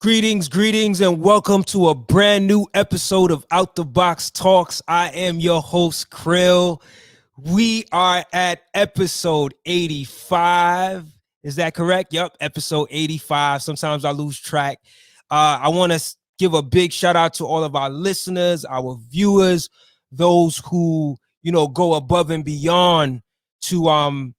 Greetings, and welcome to a brand new episode of Out the Box Talks. I am your host, Krill. We are at episode 85. Is that correct? Yep, episode 85. Sometimes I lose track. I want to give a big shout out to all of our listeners, our viewers, those who, go above and beyond to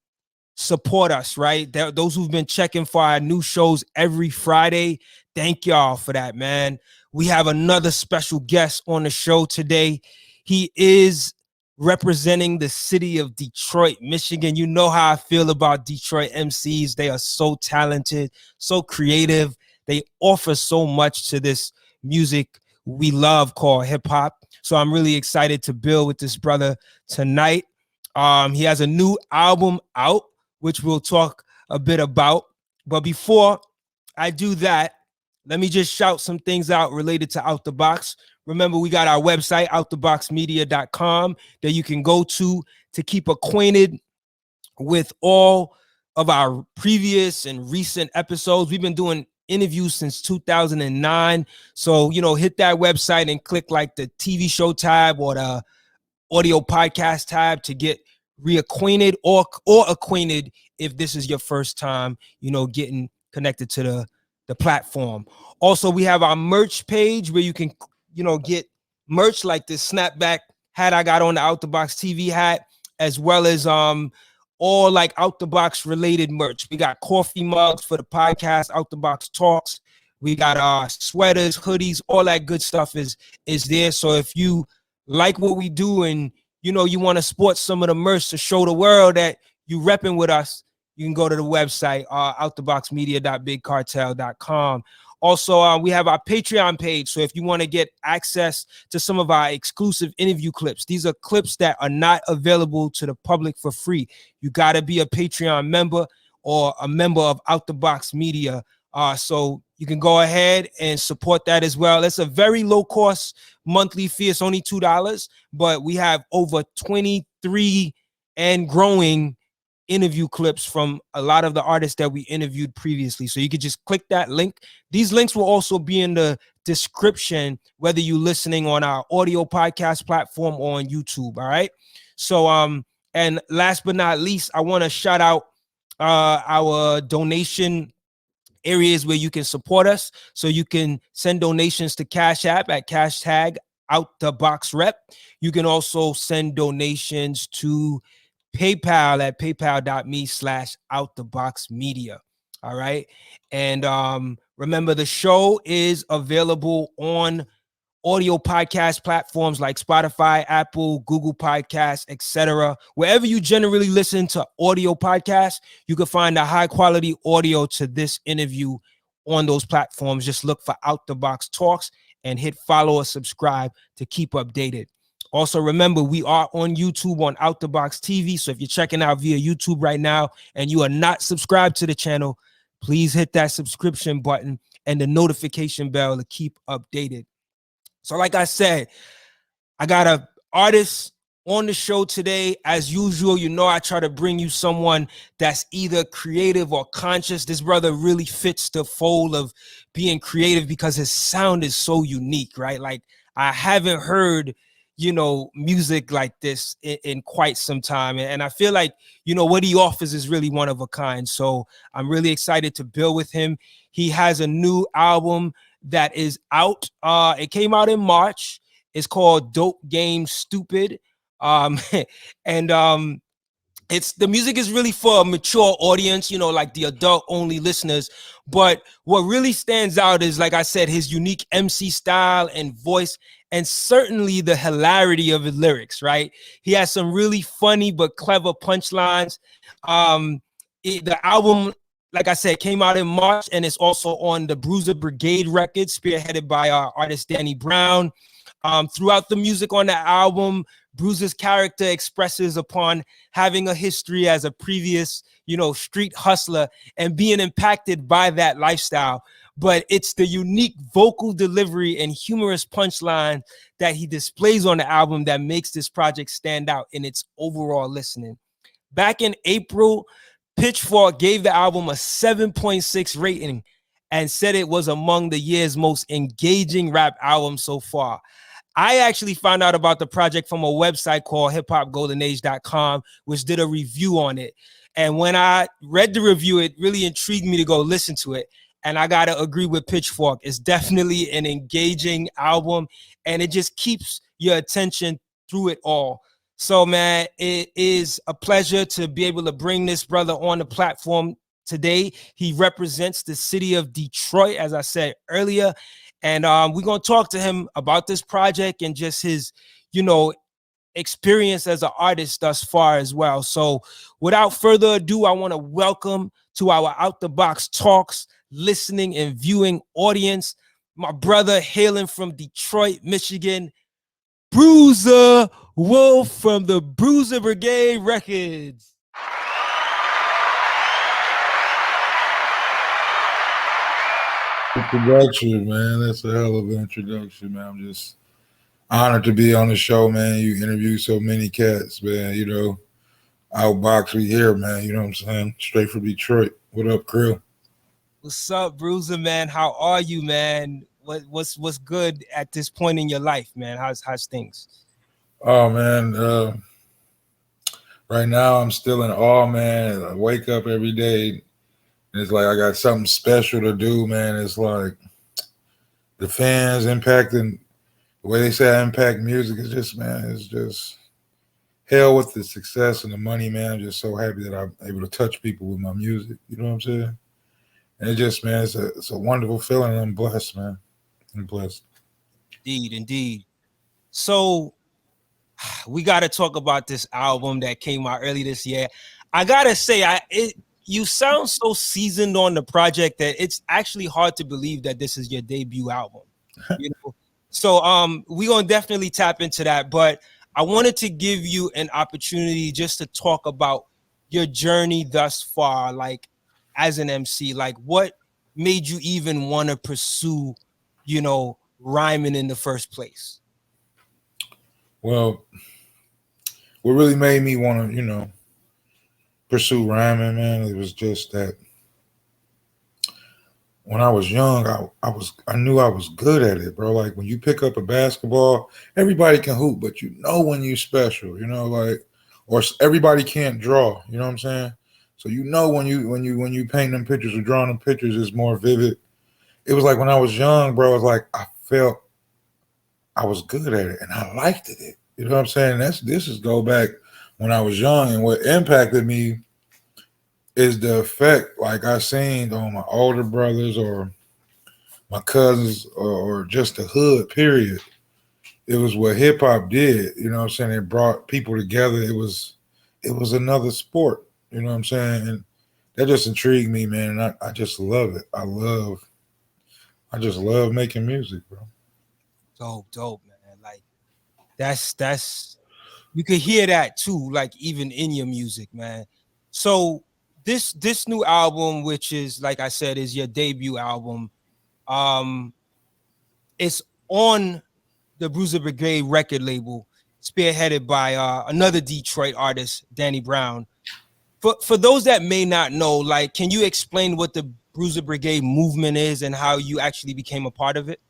support us, right? Those who've been checking for our new shows every Friday. Thank y'all for that, man. We have another special guest on the show today. He is representing the city of Detroit, Michigan. You know how I feel about Detroit MCs. They are so talented, so creative. They offer so much to this music we love called hip hop. So I'm really excited to build with this brother tonight. He has a new album out, which we'll talk a bit about. But before I do that, let me just shout some things out related to Out the Box. Remember, we got our website, outtheboxmedia.com, that you can go to keep acquainted with all of our previous and recent episodes. We've been doing interviews since 2009. So, hit that website and click like the TV show tab or the audio podcast tab to get reacquainted or acquainted if this is your first time, getting connected to the platform. Also, we have our merch page where you can, get merch like this snapback hat I got on, the Out the Box TV hat, as well as all like Out the Box related merch. We got coffee mugs for the podcast, Out the Box Talks. We got sweaters, hoodies, all that good stuff is there. So if you like what we do and you want to sport some of the merch to show the world that you repping with us, you can go to the website, outtheboxmedia.bigcartel.com. Also, we have our Patreon page. So if you want to get access to some of our exclusive interview clips, these are clips that are not available to the public for free. You got to be a Patreon member or a member of Out the Box Media. So you can go ahead and support that as well. It's a very low cost monthly fee. It's only $2, but we have over 23 and growing interview clips from a lot of the artists that we interviewed previously. So you could just click that link. These links will also be in the description, whether you're listening on our audio podcast platform or on YouTube. All right. So, and last but not least, I want to shout out our donation areas where you can support us. So you can send donations to Cash App at #OutTheBoxRep. You can also send donations to PayPal at paypal.me/outtheboxmedia. All right. And remember, the show is available on audio podcast platforms like Spotify, Apple, Google Podcasts, etc. Wherever you generally listen to audio podcasts, you can find the high quality audio to this interview on those platforms. Just look for Out the Box Talks and hit follow or subscribe to keep updated. Also, remember, we are on YouTube on Out the Box TV. So if you're checking out via YouTube right now and you are not subscribed to the channel, please hit that subscription button and the notification bell to keep updated. So like I said, I got an artist on the show today. As usual, I try to bring you someone that's either creative or conscious. This brother really fits the fold of being creative because his sound is so unique, right? Like I haven't heard music like this in quite some time. And I feel like, what he offers is really one of a kind. So I'm really excited to build with him. He has a new album that is out. It came out in March. It's called Dope Game Stupid. It's the music is really for a mature audience, like the adult only listeners. But what really stands out is, like I said, his unique MC style and voice, and certainly the hilarity of his lyrics, right? He has some really funny but clever punchlines. The album, like I said, came out in March, and it's also on the Bruiser Brigade Records, spearheaded by our artist Danny Brown. Throughout the music on the album, Bruiser's character expresses upon having a history as a previous, street hustler and being impacted by that lifestyle. But it's the unique vocal delivery and humorous punchline that he displays on the album that makes this project stand out in its overall listening. Back in April, Pitchfork gave the album a 7.6 rating, and said it was among the year's most engaging rap albums so far. I actually found out about the project from a website called hiphopgoldenage.com, which did a review on it. And when I read the review, it really intrigued me to go listen to it. And I got to agree with Pitchfork. It's definitely an engaging album, and it just keeps your attention through it all. So, man, it is a pleasure to be able to bring this brother on the platform today. He represents the city of Detroit, as I said earlier. And we're going to talk to him about this project and just his, experience as an artist thus far as well. So without further ado, I want to welcome to our Out the Box Talks listening and viewing audience, my brother hailing from Detroit, Michigan, Bruiser Wolf from the Bruiser Brigade Records. Introduction, man. That's a hell of an introduction, man. I'm just honored to be on the show, man. You interview so many cats, man. Outbox we here, man. You know what I'm saying? Straight from Detroit. What up, crew? What's up, Bruiser, man? How are you, man? What's good at this point in your life, man? How's things? Oh, man. Right now I'm still in awe, man. I wake up every day and it's like I got something special to do, man. It's like the fans impacting the way they say I impact music is just, man, it's just hell with the success and the money, man. I'm just so happy that I'm able to touch people with my music. You know what I'm saying? And it just, man, it's a wonderful feeling. And I'm blessed, man. I'm blessed. Indeed. So we got to talk about this album that came out early this year. I gotta say, you sound so seasoned on the project that it's actually hard to believe that this is your debut album. So we're gonna definitely tap into that, but I wanted to give you an opportunity just to talk about your journey thus far, like as an MC. Like, what made you even want to pursue, rhyming in the first place? Well, what really made me want to, pursue rhyming, man, it was just that when I was young, I knew I was good at it, bro. Like when you pick up a basketball, everybody can hoop, but when you're special, or everybody can't draw, you know what I'm saying? So when you paint them pictures or drawing them pictures is more vivid. It was like when I was young, bro, it was like I felt I was good at it and I liked it. You know what I'm saying? This is go back when I was young, and what impacted me is the effect like I seen on my older brothers or my cousins or just the hood, period. It was what hip hop did, you know what I'm saying? It brought people together. It was another sport, you know what I'm saying? And that just intrigued me, man. And I just love it. I just love making music, bro. Dope, man. Like that's you can hear that too, like even in your music, man. So this new album, which is like I said, is your debut album. It's on the Bruiser Brigade record label, spearheaded by another Detroit artist, Danny Brown. For those that may not know, like, can you explain what the Bruiser Brigade movement is and how you actually became a part of it?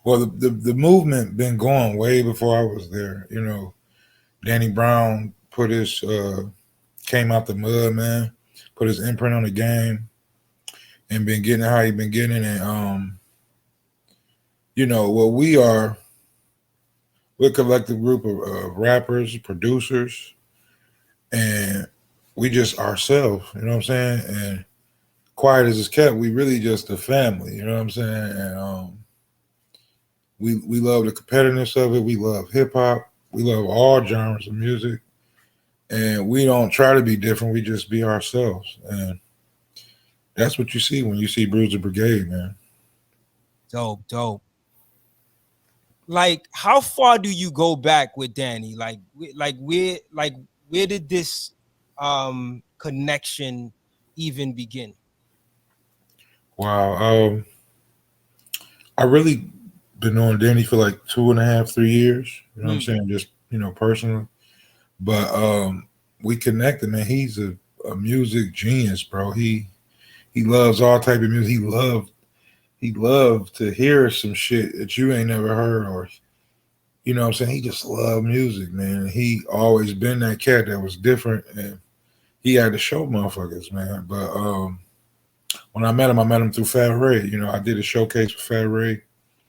Well, the movement been going way before I was there. Danny Brown came out the mud, man, put his imprint on the game, and been getting how he been getting it. And what we're a collective group of rappers, producers, and we just ourselves. You know what I'm saying? And quiet as it's kept, we really just a family. You know what I'm saying? And we love the competitiveness of it. We love hip hop. We love all genres of music. And we don't try to be different. We just be ourselves. And that's what you see when you see Bruiser Brigade, man. Dope. Like, how far do you go back with Danny? Where did this connection even begin? Wow. I really been knowing Danny for like 2.5, 3 years. You know what I'm saying? Just, personally. But we connected, man. He's a music genius, bro. He He loves all type of music. He loved to hear some shit that you ain't never heard, or you know what I'm saying. He just loved music, man. He always been that cat that was different, and he had to show motherfuckers, man. But when I met him through Fat Ray. You know, I did a showcase with Fat Ray.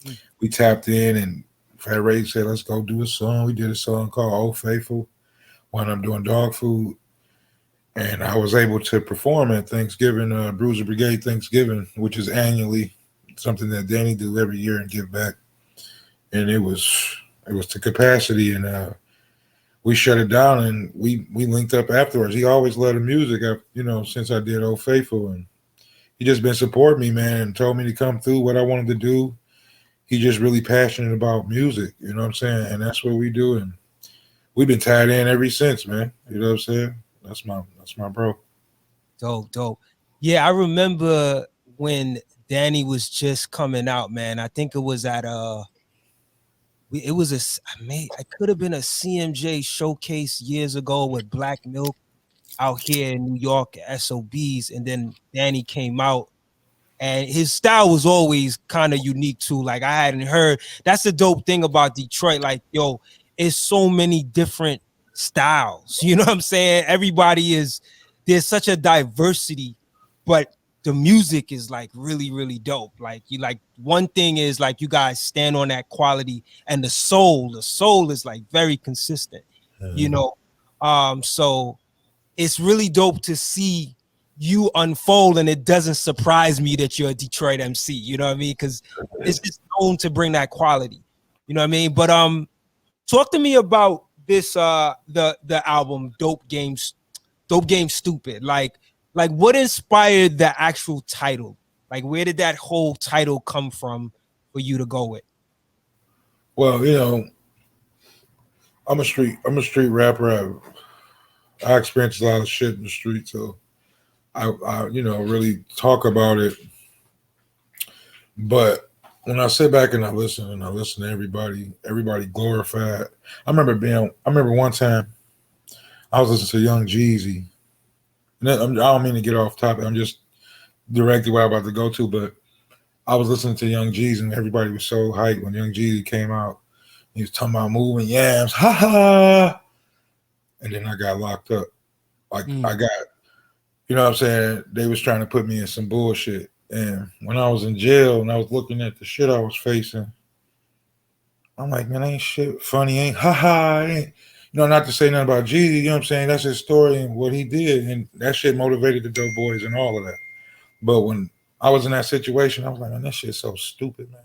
Mm. We tapped in, and Fat Ray said, "Let's go do a song." We did a song called "Old Faithful" when I'm doing dog food, and I was able to perform at Thanksgiving, Bruiser Brigade Thanksgiving, which is annually something that Danny do every year and give back. And it was to capacity, and we shut it down, and we linked up afterwards. He always loved the music, you know, since I did Old Faithful, and he just been supporting me, man, and told me to come through what I wanted to do. He just really passionate about music, you know what I'm saying, and that's what we do, and we've been tied in ever since, man. You know what I'm saying? That's my bro. Dope, dope. Yeah, I remember when Danny was just coming out, man. I think it was at it was I could have been a CMJ showcase years ago with Black Milk out here in New York at SOBs, and then Danny came out, and his style was always kind of unique too. Like I hadn't heard. That's the dope thing about Detroit. Like, yo, it's so many different styles. You know what I'm saying? There's such a diversity, but the music is like really, really dope. Like you like one thing is like you guys stand on that quality, and the soul is like very consistent, you Mhm. know. So it's really dope to see you unfold, and it doesn't surprise me that you're a Detroit MC. You know what I mean? Because it's just known to bring that quality. You know what I mean? But talk to me about this the album Dope Game Stupid. Like what inspired the actual title? Like where did that whole title come from for you to go with? Well, you know, I'm a street rapper. I experience a lot of shit in the street, so I you know really talk about it. But when I sit back and I listen to everybody glorified. I remember one time I was listening to Young Jeezy, and I don't mean to get off topic. I'm just directly where I'm about to go to, but I was listening to Young Jeezy, and everybody was so hyped when Young Jeezy came out. He was talking about moving yams, ha ha, and then I got locked up. Like Mm. I got, you know what I'm saying? They was trying to put me in some bullshit. And when I was in jail and I was looking at the shit I was facing, I'm like, man, ain't shit funny, ain't ha ha, ain't not to say nothing about Jeezy, you know what I'm saying? That's his story and what he did, and that shit motivated the dope boys and all of that. But when I was in that situation, I was like, man, that shit's so stupid, man.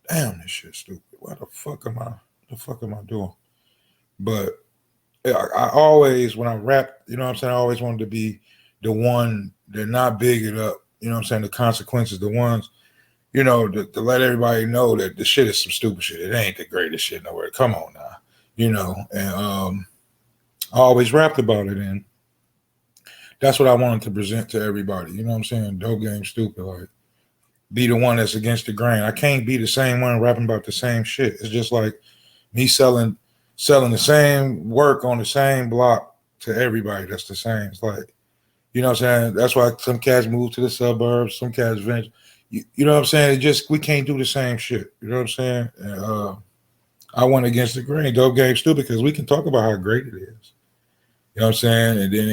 Damn, this shit's stupid. What the fuck am I doing? But I always, when I rap, you know what I'm saying, I always wanted to be the one that not big it up, you know what I'm saying, the consequences, the ones, to let everybody know that the shit is some stupid shit. It ain't the greatest shit nowhere. Come on now, and I always rapped about it, and that's what I wanted to present to everybody. You know what I'm saying? Dope game stupid, like be the one that's against the grain. I can't be the same one rapping about the same shit. It's just like me selling the same work on the same block to everybody that's the same. It's like, you know what I'm saying? That's why some cats move to the suburbs, some cats venture. You know what I'm saying? It just we can't do the same shit. You know what I'm saying? And, I went against the grain. Dope game stupid because we can talk about how great it is. You know what I'm saying? And then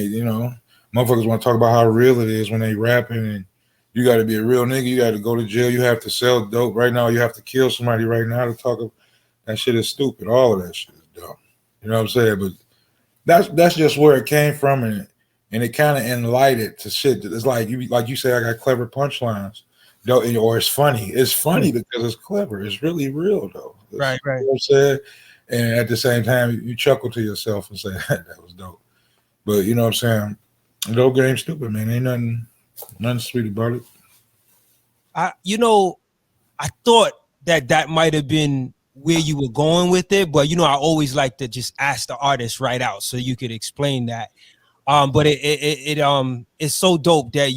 motherfuckers want to talk about how real it is when they rapping, and you got to be a real nigga. You got to go to jail. You have to sell dope right now. You have to kill somebody right now to talk about that shit is stupid. All of that shit is dumb. You know what I'm saying? But that's just where it came from, and it kind of enlightened to shit. It's like you say, I got clever punchlines, though, or it's funny. It's funny because it's clever. It's really real though. Right, You right. know what I'm saying? And at the same time, you chuckle to yourself and say that was dope. But you know what I'm saying? Dope game stupid, man. Ain't nothing sweet about it. I thought that might have been where you were going with it, but I always like to just ask the artist right out so you could explain that. But it's so dope that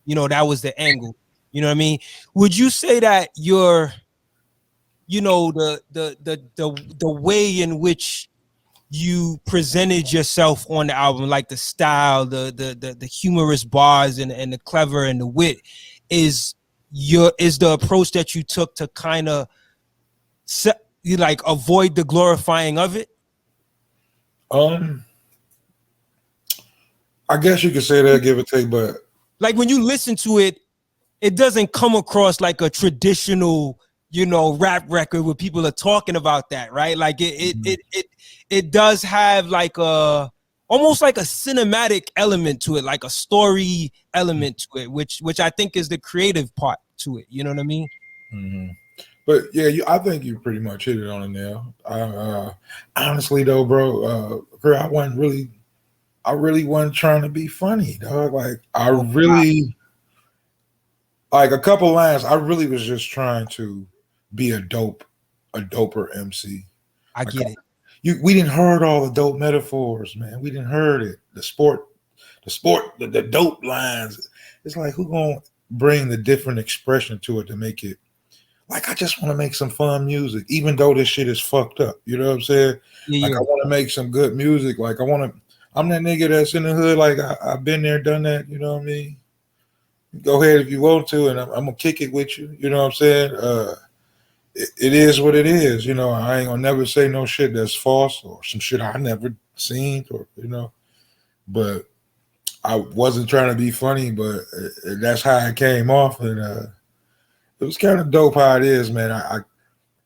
that was the angle. You know what I mean? Would you say that the way in which you presented yourself on the album, like the style, the humorous bars and the clever and the wit is the approach that you took to kind of you like avoid the glorifying of it? I guess you could say that, give or take, but Like when you listen to it, it doesn't come across like a traditional, rap record where people are talking about that, right? Like it does have like a almost like a cinematic element to it, like a story element to it, which I think is the creative part to it. You know what I mean? mm-hmm. But yeah, I think you pretty much hit it on the nail. Honestly though, bro, I really wasn't trying to be funny, dog. Like I really, like a couple lines, I really was just trying to be a doper MC. I Like get it. we didn't heard all the dope metaphors, man. We didn't heard it. The dope lines. It's like who gonna bring the different expression to it to make it like I just want to make some fun music, even though this shit is fucked up. You know what I'm saying? Yeah, Like I want to make some good music. Like I'm that nigga that's in the hood. Like I've been there, done that. You know what I mean? Go ahead if you want to, and I'm gonna kick it with you. You know what I'm saying? It is what it is. You know, I ain't gonna never say no shit that's false or some shit I never seen or But I wasn't trying to be funny, but that's how it came off, and it was kind of dope how it is, man.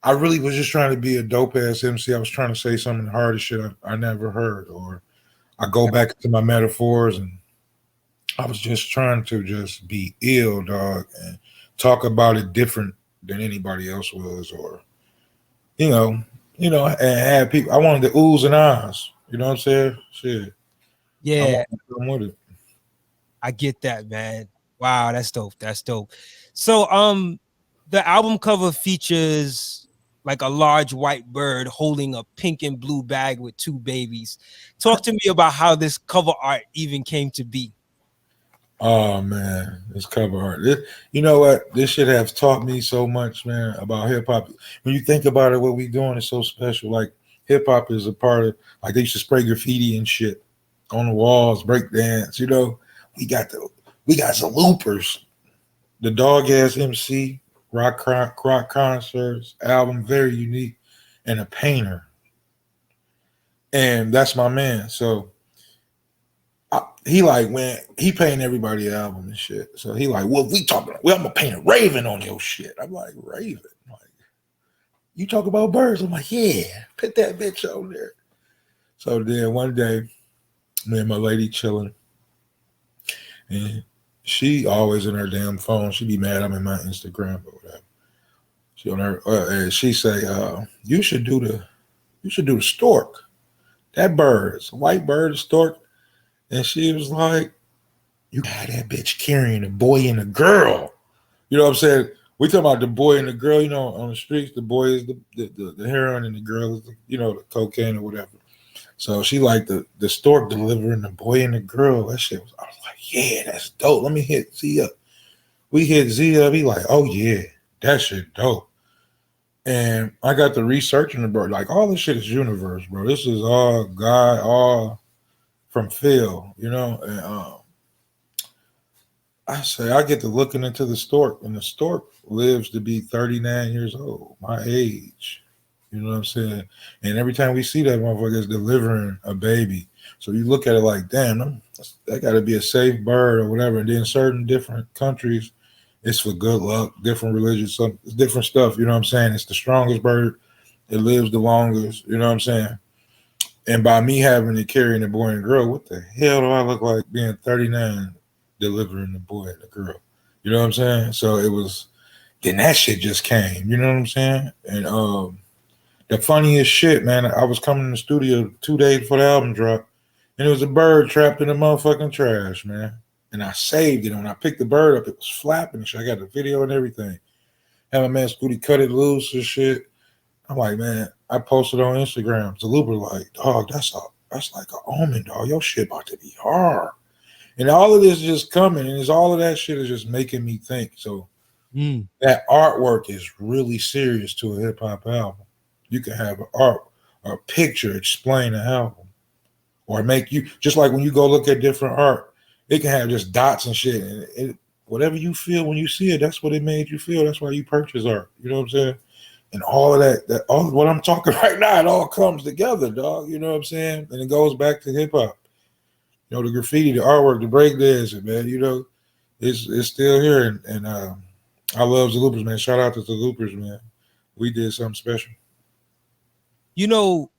I really was just trying to be a dope ass MC. I was trying to say some of the hardest shit I never heard, or I go back to my metaphors, and I was just trying to just be ill, dog, and talk about it different than anybody else was, or and have people. I wanted the oohs and ahs. You know what I'm saying? Shit. I Yeah, wanted them with it. I get that, man. Wow, that's dope. That's dope. So, the album cover features like a large white bird holding a pink and blue bag with two babies. Talk to me about how this cover art even came to be. Oh man, this cover art. You know what? This shit has taught me so much, man, about hip hop. When you think about it, what we doing is so special. Like hip hop is a part of. Like they used to spray graffiti and shit on the walls, break dance. We got some loopers. The dog ass MC, rock concerts, album very unique, and a painter. And that's my man. So he like when he paint everybody album and shit. So he like, well, we talking. Well, I'm gonna paint a raven on your shit. I'm like, raven. Like, you talk about birds. I'm like, yeah, put that bitch on there. So then one day, me and my lady chilling, and she always in her damn phone. She be mad I'm in my Instagram or whatever. She on her, and she say, you should do the stork. That bird, it's a white bird, a stork. And she was like, you had that bitch carrying a boy and a girl. You know what I'm saying? We talking about the boy and the girl, on the streets. The boy is the heroin and the girl is, the cocaine or whatever. So she like the stork delivering the boy and the girl. That shit I was like, yeah, that's dope. Let me hit Z up. We hit Z up. He like, oh yeah, that shit dope. And I got to researching the bird. Like all this shit is universe, bro. This is all God, all from Phil, and I say I get to looking into the stork, and the stork lives to be 39 years old, my age. You know what I'm saying? And every time we see that motherfucker is delivering a baby. So you look at it like, damn, that got to be a safe bird or whatever. And then certain different countries, it's for good luck, different religions, it's different stuff. You know what I'm saying? It's the strongest bird. It lives the longest. You know what I'm saying? And by me having to carry the boy and girl, what the hell do I look like being 39 delivering the boy and the girl? You know what I'm saying? So it was, then that shit just came. You know what I'm saying? And the funniest shit, man, I was coming in the studio 2 days before the album dropped, and it was a bird trapped in the motherfucking trash, man. And I saved it. And when I picked the bird up, it was flapping and shit. I got the video and everything. Had my man Scooty cut it loose and shit. I'm like, man, I posted on Instagram. Zaluba like, dog, that's like an omen, dog. Your shit about to be hard. And all of this is just coming, and all of that shit is just making me think. So that artwork is really serious to a hip hop album. You can have a picture explain the album, or make you just like when you go look at different art, it can have just dots and shit, and whatever you feel when you see it, that's what it made you feel. That's why you purchase art. You know what I'm saying? And all of that all what I'm talking right now, it all comes together, dog. You know what I'm saying? And it goes back to hip hop. You know, the graffiti, the artwork, the breakdancing, man. You know, it's still here, and I love the Loopers, man. Shout out to the Loopers, man. We did something special. You know,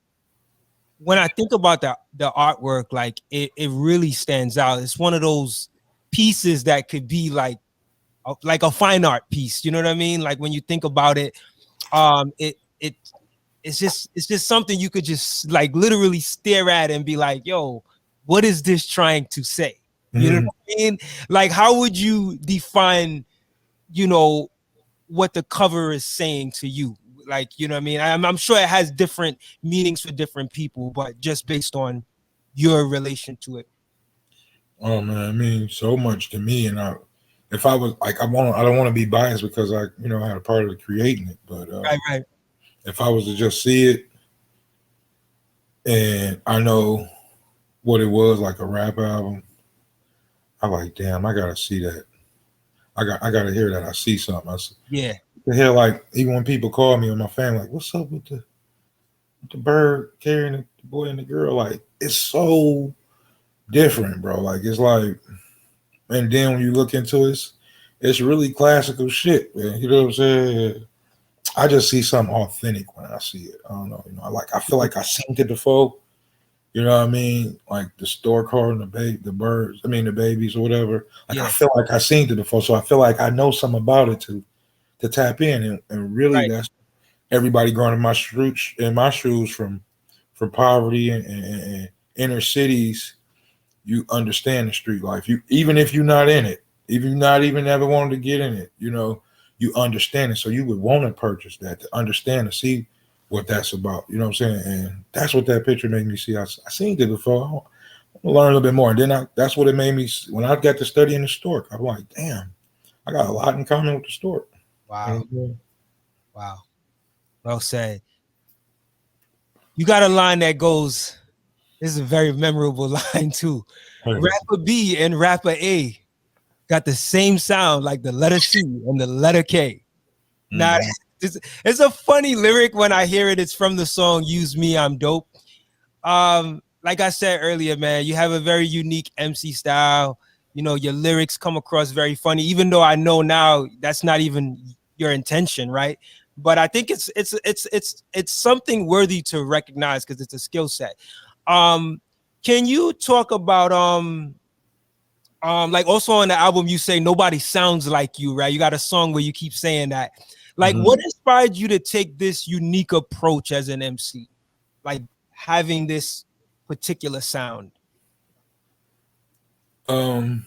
when I think about the artwork, like it really stands out. It's one of those pieces that could be like a fine art piece. You know what I mean? Like when you think about it, it's just something you could just like literally stare at and be like, yo, what is this trying to say? You know what I mean? Like, how would you define, you know, what the cover is saying to you? Like, you know what I mean? I'm sure it has different meanings for different people, but just based on your relation to it. Oh man, I mean so much to me, and if I was like, I don't want to be biased because I, you know, I had a part of creating it, but Right. if I was to just see it, and I know what it was, like a rap album, I'm like, damn, I gotta see that. I gotta hear that. I see something. Yeah. The hell, like even when people call me or my family, like, what's up with the bird carrying the boy and the girl? Like, it's so different, bro. Like, it's like, and then when you look into it, it's really classical shit, man. You know what I'm saying? I just see something authentic when I see it. I don't know, you know. I feel like I seen it before. You know what I mean? Like the stork heart and the birds. I mean the babies or whatever. Like I feel like I seen it before, so I feel like I know something about it to tap in, and really that's everybody growing in my shoes from poverty and inner cities. You understand the street life. You even if you're not in it, even you're not even ever wanted to get in it, you know, you understand it. So you would want to purchase that to understand, to see what that's about. You know what I'm saying? And that's what that picture made me see. I seen it before. I want to learn a little bit more. And then that's what it made me, when I got to study in the stork, I'm like, damn, I got a lot in common with the stork. Wow. Wow. Well said. You got a line that goes, this is a very memorable line too. Rapper B and Rapper A got the same sound, like the letter C and the letter K. Now, it's a funny lyric when I hear it. It's from the song Use Me, I'm Dope. Like I said earlier, man, you have a very unique MC style. You know, your lyrics come across very funny, even though I know now that's not even your intention, right? But I think it's something worthy to recognize because it's a skill set. Can you talk about like also on the album you say nobody sounds like you, right? You got a song where you keep saying that. Like, what inspired you to take this unique approach as an MC, like having this particular sound? I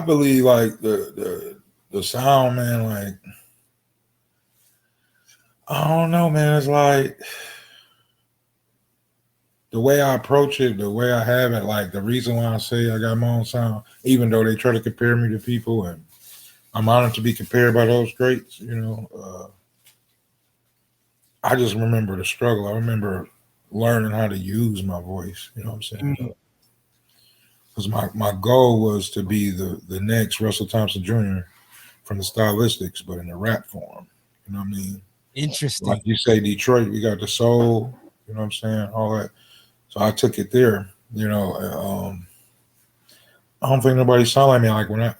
believe like the sound, man. Like, I don't know, man. It's like the way I approach it, the way I have it. Like the reason why I say I got my own sound, even though they try to compare me to people, and I'm honored to be compared by those greats. You know, I just remember the struggle. I remember learning how to use my voice. You know what I'm saying? Because my goal was to be the next Russell Thompson Jr. from the stylistics, but in a rap form. You know what I mean? Interesting. Like you say, Detroit, we got the soul. You know what I'm saying? All that. So I took it there. You know, I don't think nobody sound like me. Like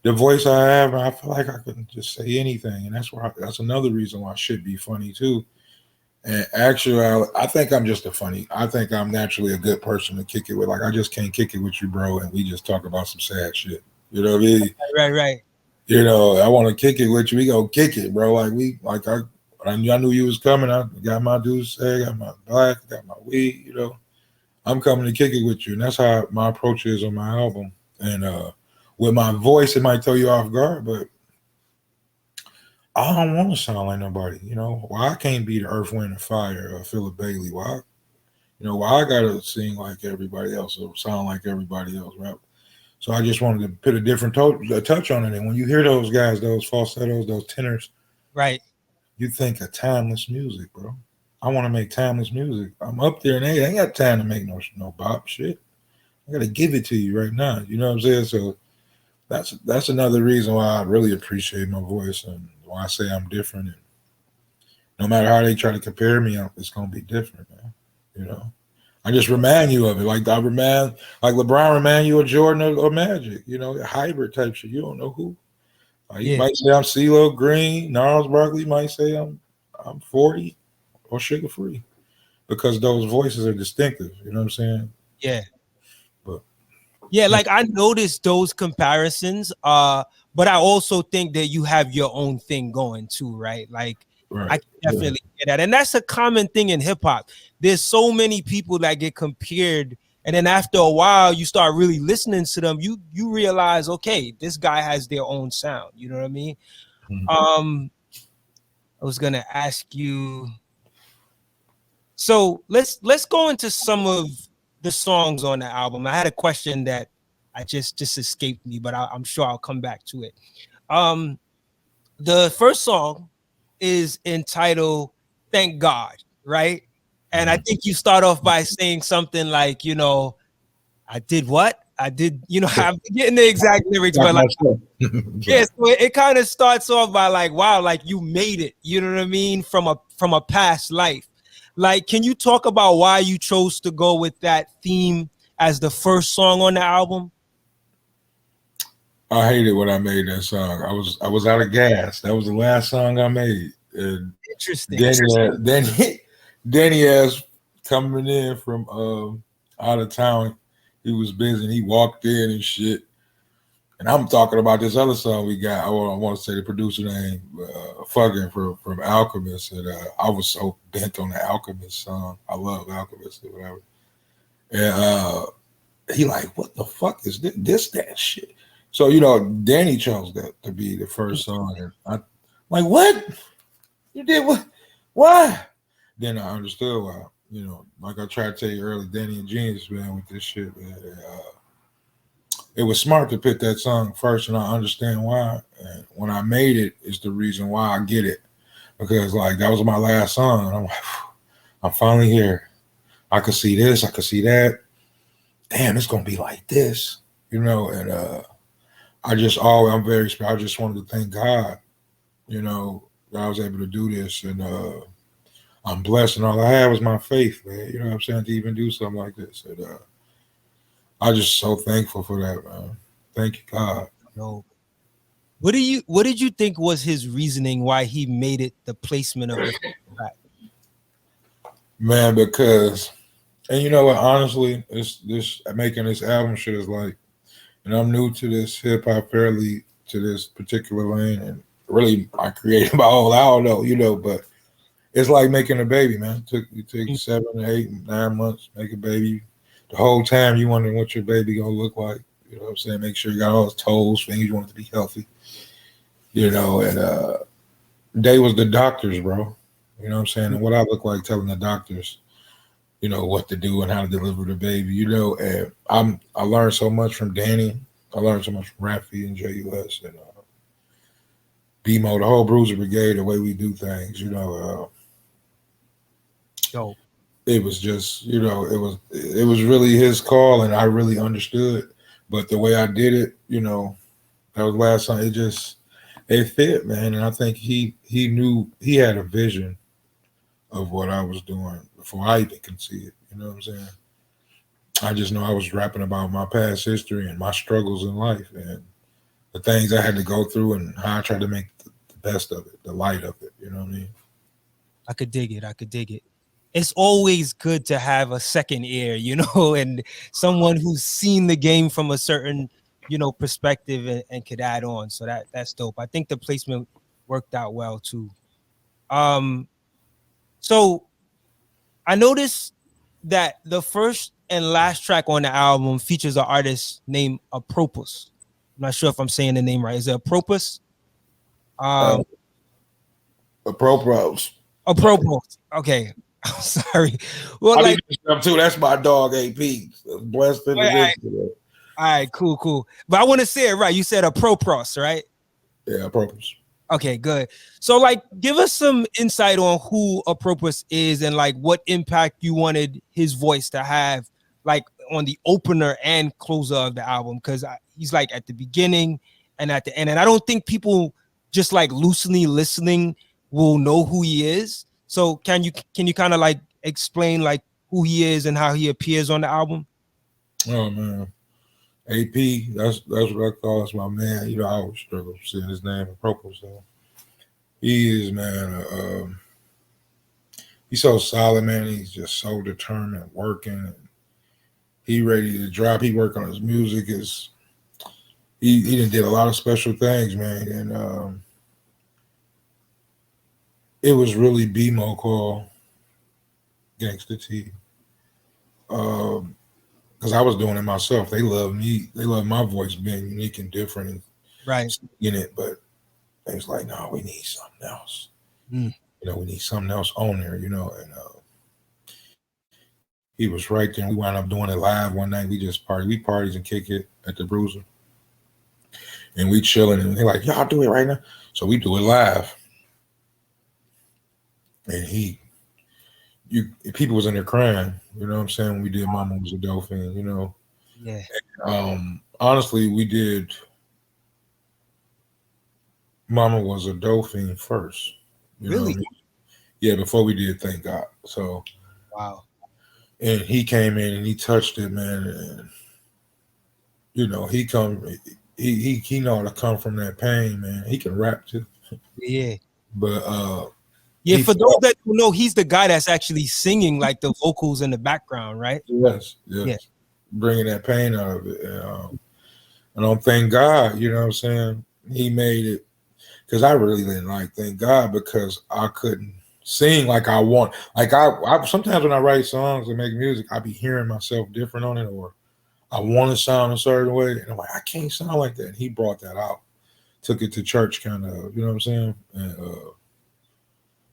the voice I have, I feel like I couldn't just say anything, and that's another reason why I should be funny too. And actually, I think I'm just I think I'm naturally a good person to kick it with. Like, I just can't kick it with you, bro, and we just talk about some sad shit. You know what I mean? Right. You know, I want to kick it with you. We go kick it, bro. I knew you was coming. I got my dudes, got my black, got my weed. You know, I'm coming to kick it with you, and that's how my approach is on my album. And with my voice, it might throw you off guard, but I don't want to sound like nobody. You know, why I can't be the Earth, Wind, and Fire or Philip Bailey? Why, why I gotta sing like everybody else or sound like everybody else, right? So I just wanted to put a different touch on it. And when you hear those guys, those falsettos, those tenors, right, you think of timeless music, bro. I want to make timeless music. I'm up there and they ain't got time to make no bop shit. I gotta give it to you right now. You know what I'm saying? So that's another reason why I really appreciate my voice and why I say I'm different. And no matter how they try to compare me, it's gonna be different, man. You know, I just remind you of it. Like LeBron remind you of Jordan or Magic. You know, hybrid type shit. You don't know who. You might say I'm CeeLo Green. Gnarls Barkley might say I'm 40 or sugar free because those voices are distinctive. You know what I'm saying? Yeah. But yeah, like I noticed those comparisons. But I also think that you have your own thing going too, right? Like I can definitely get that. And that's a common thing in hip hop. There's so many people that get compared, and then after a while you start really listening to them, you realize, okay, this guy has their own sound. You know what I mean? I was gonna ask you. So let's go into some of the songs on the album. I had a question that I just escaped me, but I'm sure I'll come back to it. The first song is entitled "Thank God," right? And I think you start off by saying something like, you know, I did what? I did, you know, I'm getting the exact lyrics, but like, yeah, so it kind of starts off by like, wow, like you made it, you know what I mean, from a past life. Like, can you talk about why you chose to go with that theme as the first song on the album? I hated when I made that song. I was out of gas. That was the last song I made. And Interesting. Danny ass coming in from out of town. He was busy and he walked in and shit. And I'm talking about this other song we got. I want to say the producer name, fucking from Alchemist. And I was so bent on the Alchemist song. I love Alchemist or whatever. And he like, what the fuck is this that shit? So, you know, Danny chose that to be the first song. And I like, what? You did what? Why? Then I understood why. You know, like I tried to tell you earlier, Danny and Genius, man, with this shit, man. It was smart to pick that song first, and I understand why. And when I made it, it's the reason why I get it. Because, like, that was my last song. And I'm like, I'm finally here. I could see this. I could see that. Damn, it's going to be like this. You know, and I just wanted to thank God, you know, that I was able to do this. And I'm blessed. And all I had was my faith, man. You know what I'm saying? To even do something like this. And I'm just so thankful for that, man. Thank you, God. No. What did you think was his reasoning why he made it the placement of the track? Man, because, and you know what, honestly, this making this album shit is like, and I'm new to this hip hop, fairly to this particular lane, and really I created my own, I don't know, you know, but it's like making a baby, man. It took 7, 8, 9 months to make a baby. The whole time you wondering what your baby gonna look like. You know what I'm saying? Make sure you got all his toes, things you want it to be healthy. You know, and they was the doctors, bro. You know what I'm saying? And what I look like telling the doctors, you know, what to do and how to deliver the baby, you know. And I learned so much from Danny. I learned so much from Raphy and JUS and BMO, the whole Bruiser Brigade, the way we do things, you know. It was just, you know, it was really his call, and I really understood. But the way I did it, you know, that was last time. It fit, man. And I think he knew, he had a vision of what I was doing before I even could see it. You know what I'm saying? I just know I was rapping about my past history and my struggles in life and the things I had to go through and how I tried to make the best of it, the light of it. You know what I mean? I could dig it. It's always good to have a second ear, you know, and someone who's seen the game from a certain, you know, perspective and could add on. So that's dope. I think the placement worked out well too. So I noticed that the first and last track on the album features an artist named A-Propos. I'm not sure if I'm saying the name right. Is it A-Propos? A-Propos. A-Propos. Okay. I'm sorry. Well, I need stuff too. That's my dog, AP. Blessed individual. All right, cool. But I want to say it right. You said A-Propos, right? Yeah, A-Propos. Okay, good. So, like, give us some insight on who A-Propos is and like what impact you wanted his voice to have, like on the opener and closer of the album, because he's like at the beginning and at the end, and I don't think people just like loosely listening will know who he is. So, can you kind of like explain like who he is and how he appears on the album? Oh man, AP. That's what I call. That's my man. You know, I always struggle seeing his name in Propos. So he is, man. He's so solid, man. He's just so determined, working. And he ready to drop. He work on his music. He done did a lot of special things, man. And it was really BMO called Gangsta T. Because I was doing it myself. They love me. They love my voice being unique and different and Right. in it. But they was like, no, we need something else. Mm. You know, we need something else on there, you know. And he was right there. We wound up doing it live one night. We just party. We parties and kick it at the Bruiser. And we chilling. And they're like, y'all do it right now. So we do it live. And people was in there crying. You know what I'm saying? When we did Momma Was a Dolphin, you know. Yeah. Honestly, we did Momma Was a Dolphin first. You know what I mean? Yeah, before we did Thank God. So wow. And he came in and he touched it, man. And you know, he know how to come from that pain, man. He can rap too. Yeah. But yeah, for those that don't know, he's the guy that's actually singing like the vocals in the background, right? Yes. Yeah. Bringing that pain out of it. And thank God, you know what I'm saying? He made it because I really didn't like Thank God because I couldn't sing like I want. Like I sometimes when I write songs and make music, I be hearing myself different on it, or I want to sound a certain way, and I'm like, I can't sound like that. And he brought that out, took it to church, kind of, you know what I'm saying? And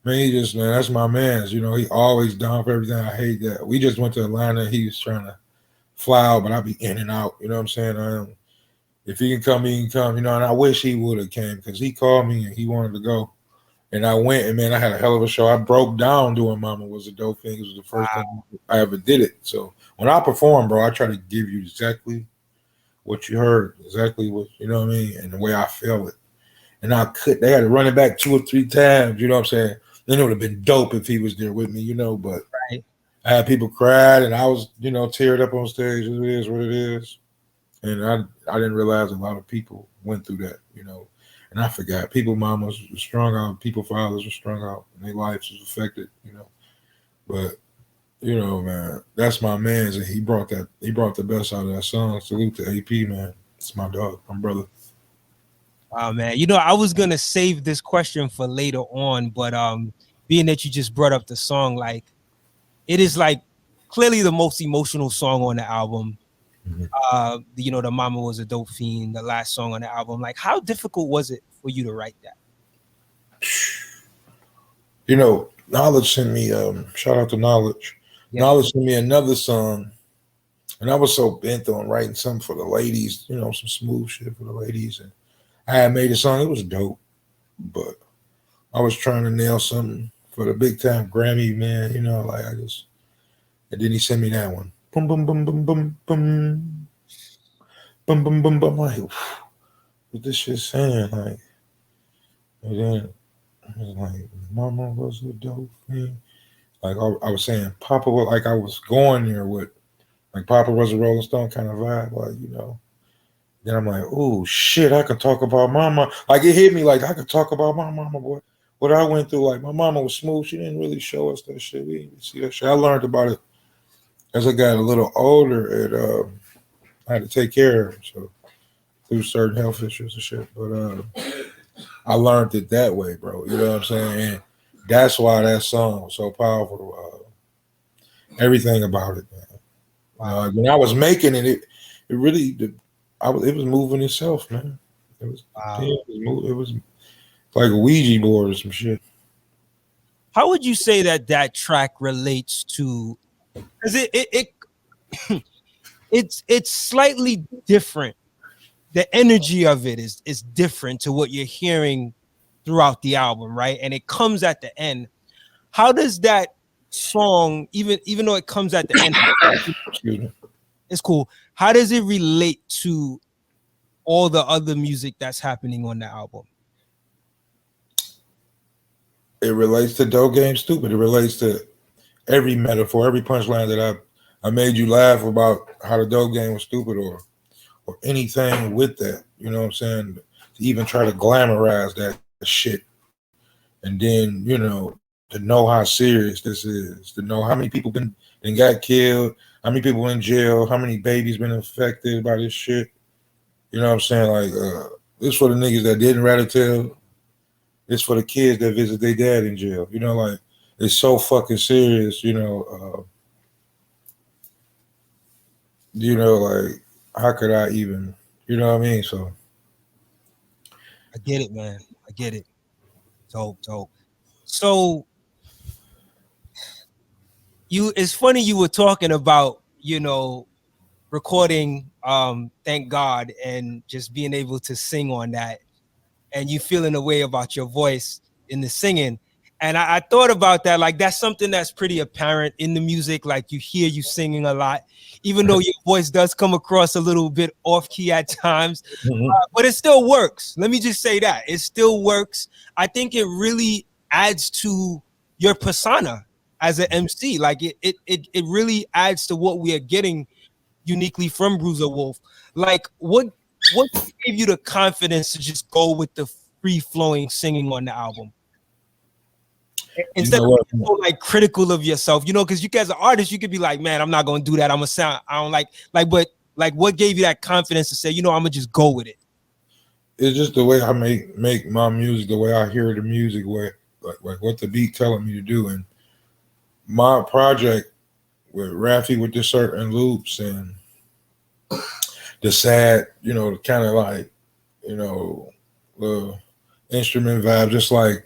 man, that's my man's. You know, he always down for everything. I hate that. We just went to Atlanta. He was trying to fly out, but I be in and out. You know what I'm saying? If he can come, he can come. You know, and I wish he would have came because he called me and he wanted to go. And I went, and man, I had a hell of a show. I broke down doing Momma Was a Dope Thing. It was the first time I ever did it. So when I perform, bro, I try to give you exactly what you heard, exactly what, you know what I mean, and the way I feel it. And they had to run it back 2 or 3 times, you know what I'm saying? Then it would have been dope if he was there with me, you know, but right. I had people cried, and I was, you know, teared up on stage. It is what it is. And I didn't realize a lot of people went through that, you know. And I forgot. People mamas were strung out. People fathers were strung out. And their lives was affected, you know. But, you know, man, that's my man's. And he brought the best out of that song. Salute to AP, man. It's my dog, my brother. Wow, man. You know, I was going to save this question for later on, but being that you just brought up the song, like, it is like clearly the most emotional song on the album. Mm-hmm. You know, the Momma Was a Dope Fiend, the last song on the album. Like, how difficult was it for you to write that? You know, Knowledge sent me, shout out to Knowledge. Yeah. Knowledge sent me another song, and I was so bent on writing something for the ladies, you know, some smooth shit for the ladies. And I had made a song, it was dope, but I was trying to nail something for the big time Grammy, man, you know, like and then he sent me that one. Boom, boom, boom, boom, boom, boom. Boom, boom, boom, boom. I'm like, what this shit saying? Like, and then I was like, Momma Was a Dope Thing. Like I was saying, Papa, like I was going there with, like Papa was a Rolling Stone kind of vibe, like, you know. Then I'm like, oh shit, I could talk about Momma. Like it hit me like I could talk about my mama, boy. What I went through, like my mama was smooth. She didn't really show us that shit. We didn't see that shit. I learned about it as I got a little older. I had to take care of her, so through certain health issues and shit. But I learned it that way, bro. You know what I'm saying? And that's why that song was so powerful. Everything about it, man. Wow. When I was making it, it really, it was moving itself, man. It was, wow. It was like a Ouija board or some shit. How would you say that track relates to? Because it's slightly different. The energy of it is different to what you're hearing throughout the album, right? And it comes at the end. How does that song, even though it comes at the end, Excuse me. it's cool. How does it relate to all the other music that's happening on the album? It relates to Dope Game Stupid. It relates to every metaphor, every punchline that I made you laugh about how the dope game was stupid, or anything with that. You know what I'm saying? To even try to glamorize that shit, and then to know how serious this is, to know how many people been and got killed, how many people in jail, how many babies been affected by this shit. You know what I'm saying? Like, this for the niggas that didn't rather tell. This for the kids that visit their dad in jail. Like, it's so fucking serious. Like, how could I even? You know what I mean? So I get it, man. I get it. Dope. So it's funny you were talking about, recording Thank God and just being able to sing on that, and you feeling a way about your voice in the singing. And I thought about that. Like, that's something that's pretty apparent in the music. Like, you hear you singing a lot, even though your voice does come across a little bit off key at times, but it still works. Let me just say that it still works. I think it really adds to your persona as an MC. Like, it really adds to what we are getting uniquely from Bruiser Wolf. Like, what gave you the confidence to just go with the free flowing singing on the album instead of being so like critical of yourself? Because you as an artist, you could be like, man, I'm not gonna do that. I'm gonna sound, I don't but what gave you that confidence to say, I'm gonna just go with it? It's just the way I make my music, the way I hear the music, where like what the beat telling me to do. And my project with Raphy with the certain loops and the sad, kind of like, the instrument vibe, just like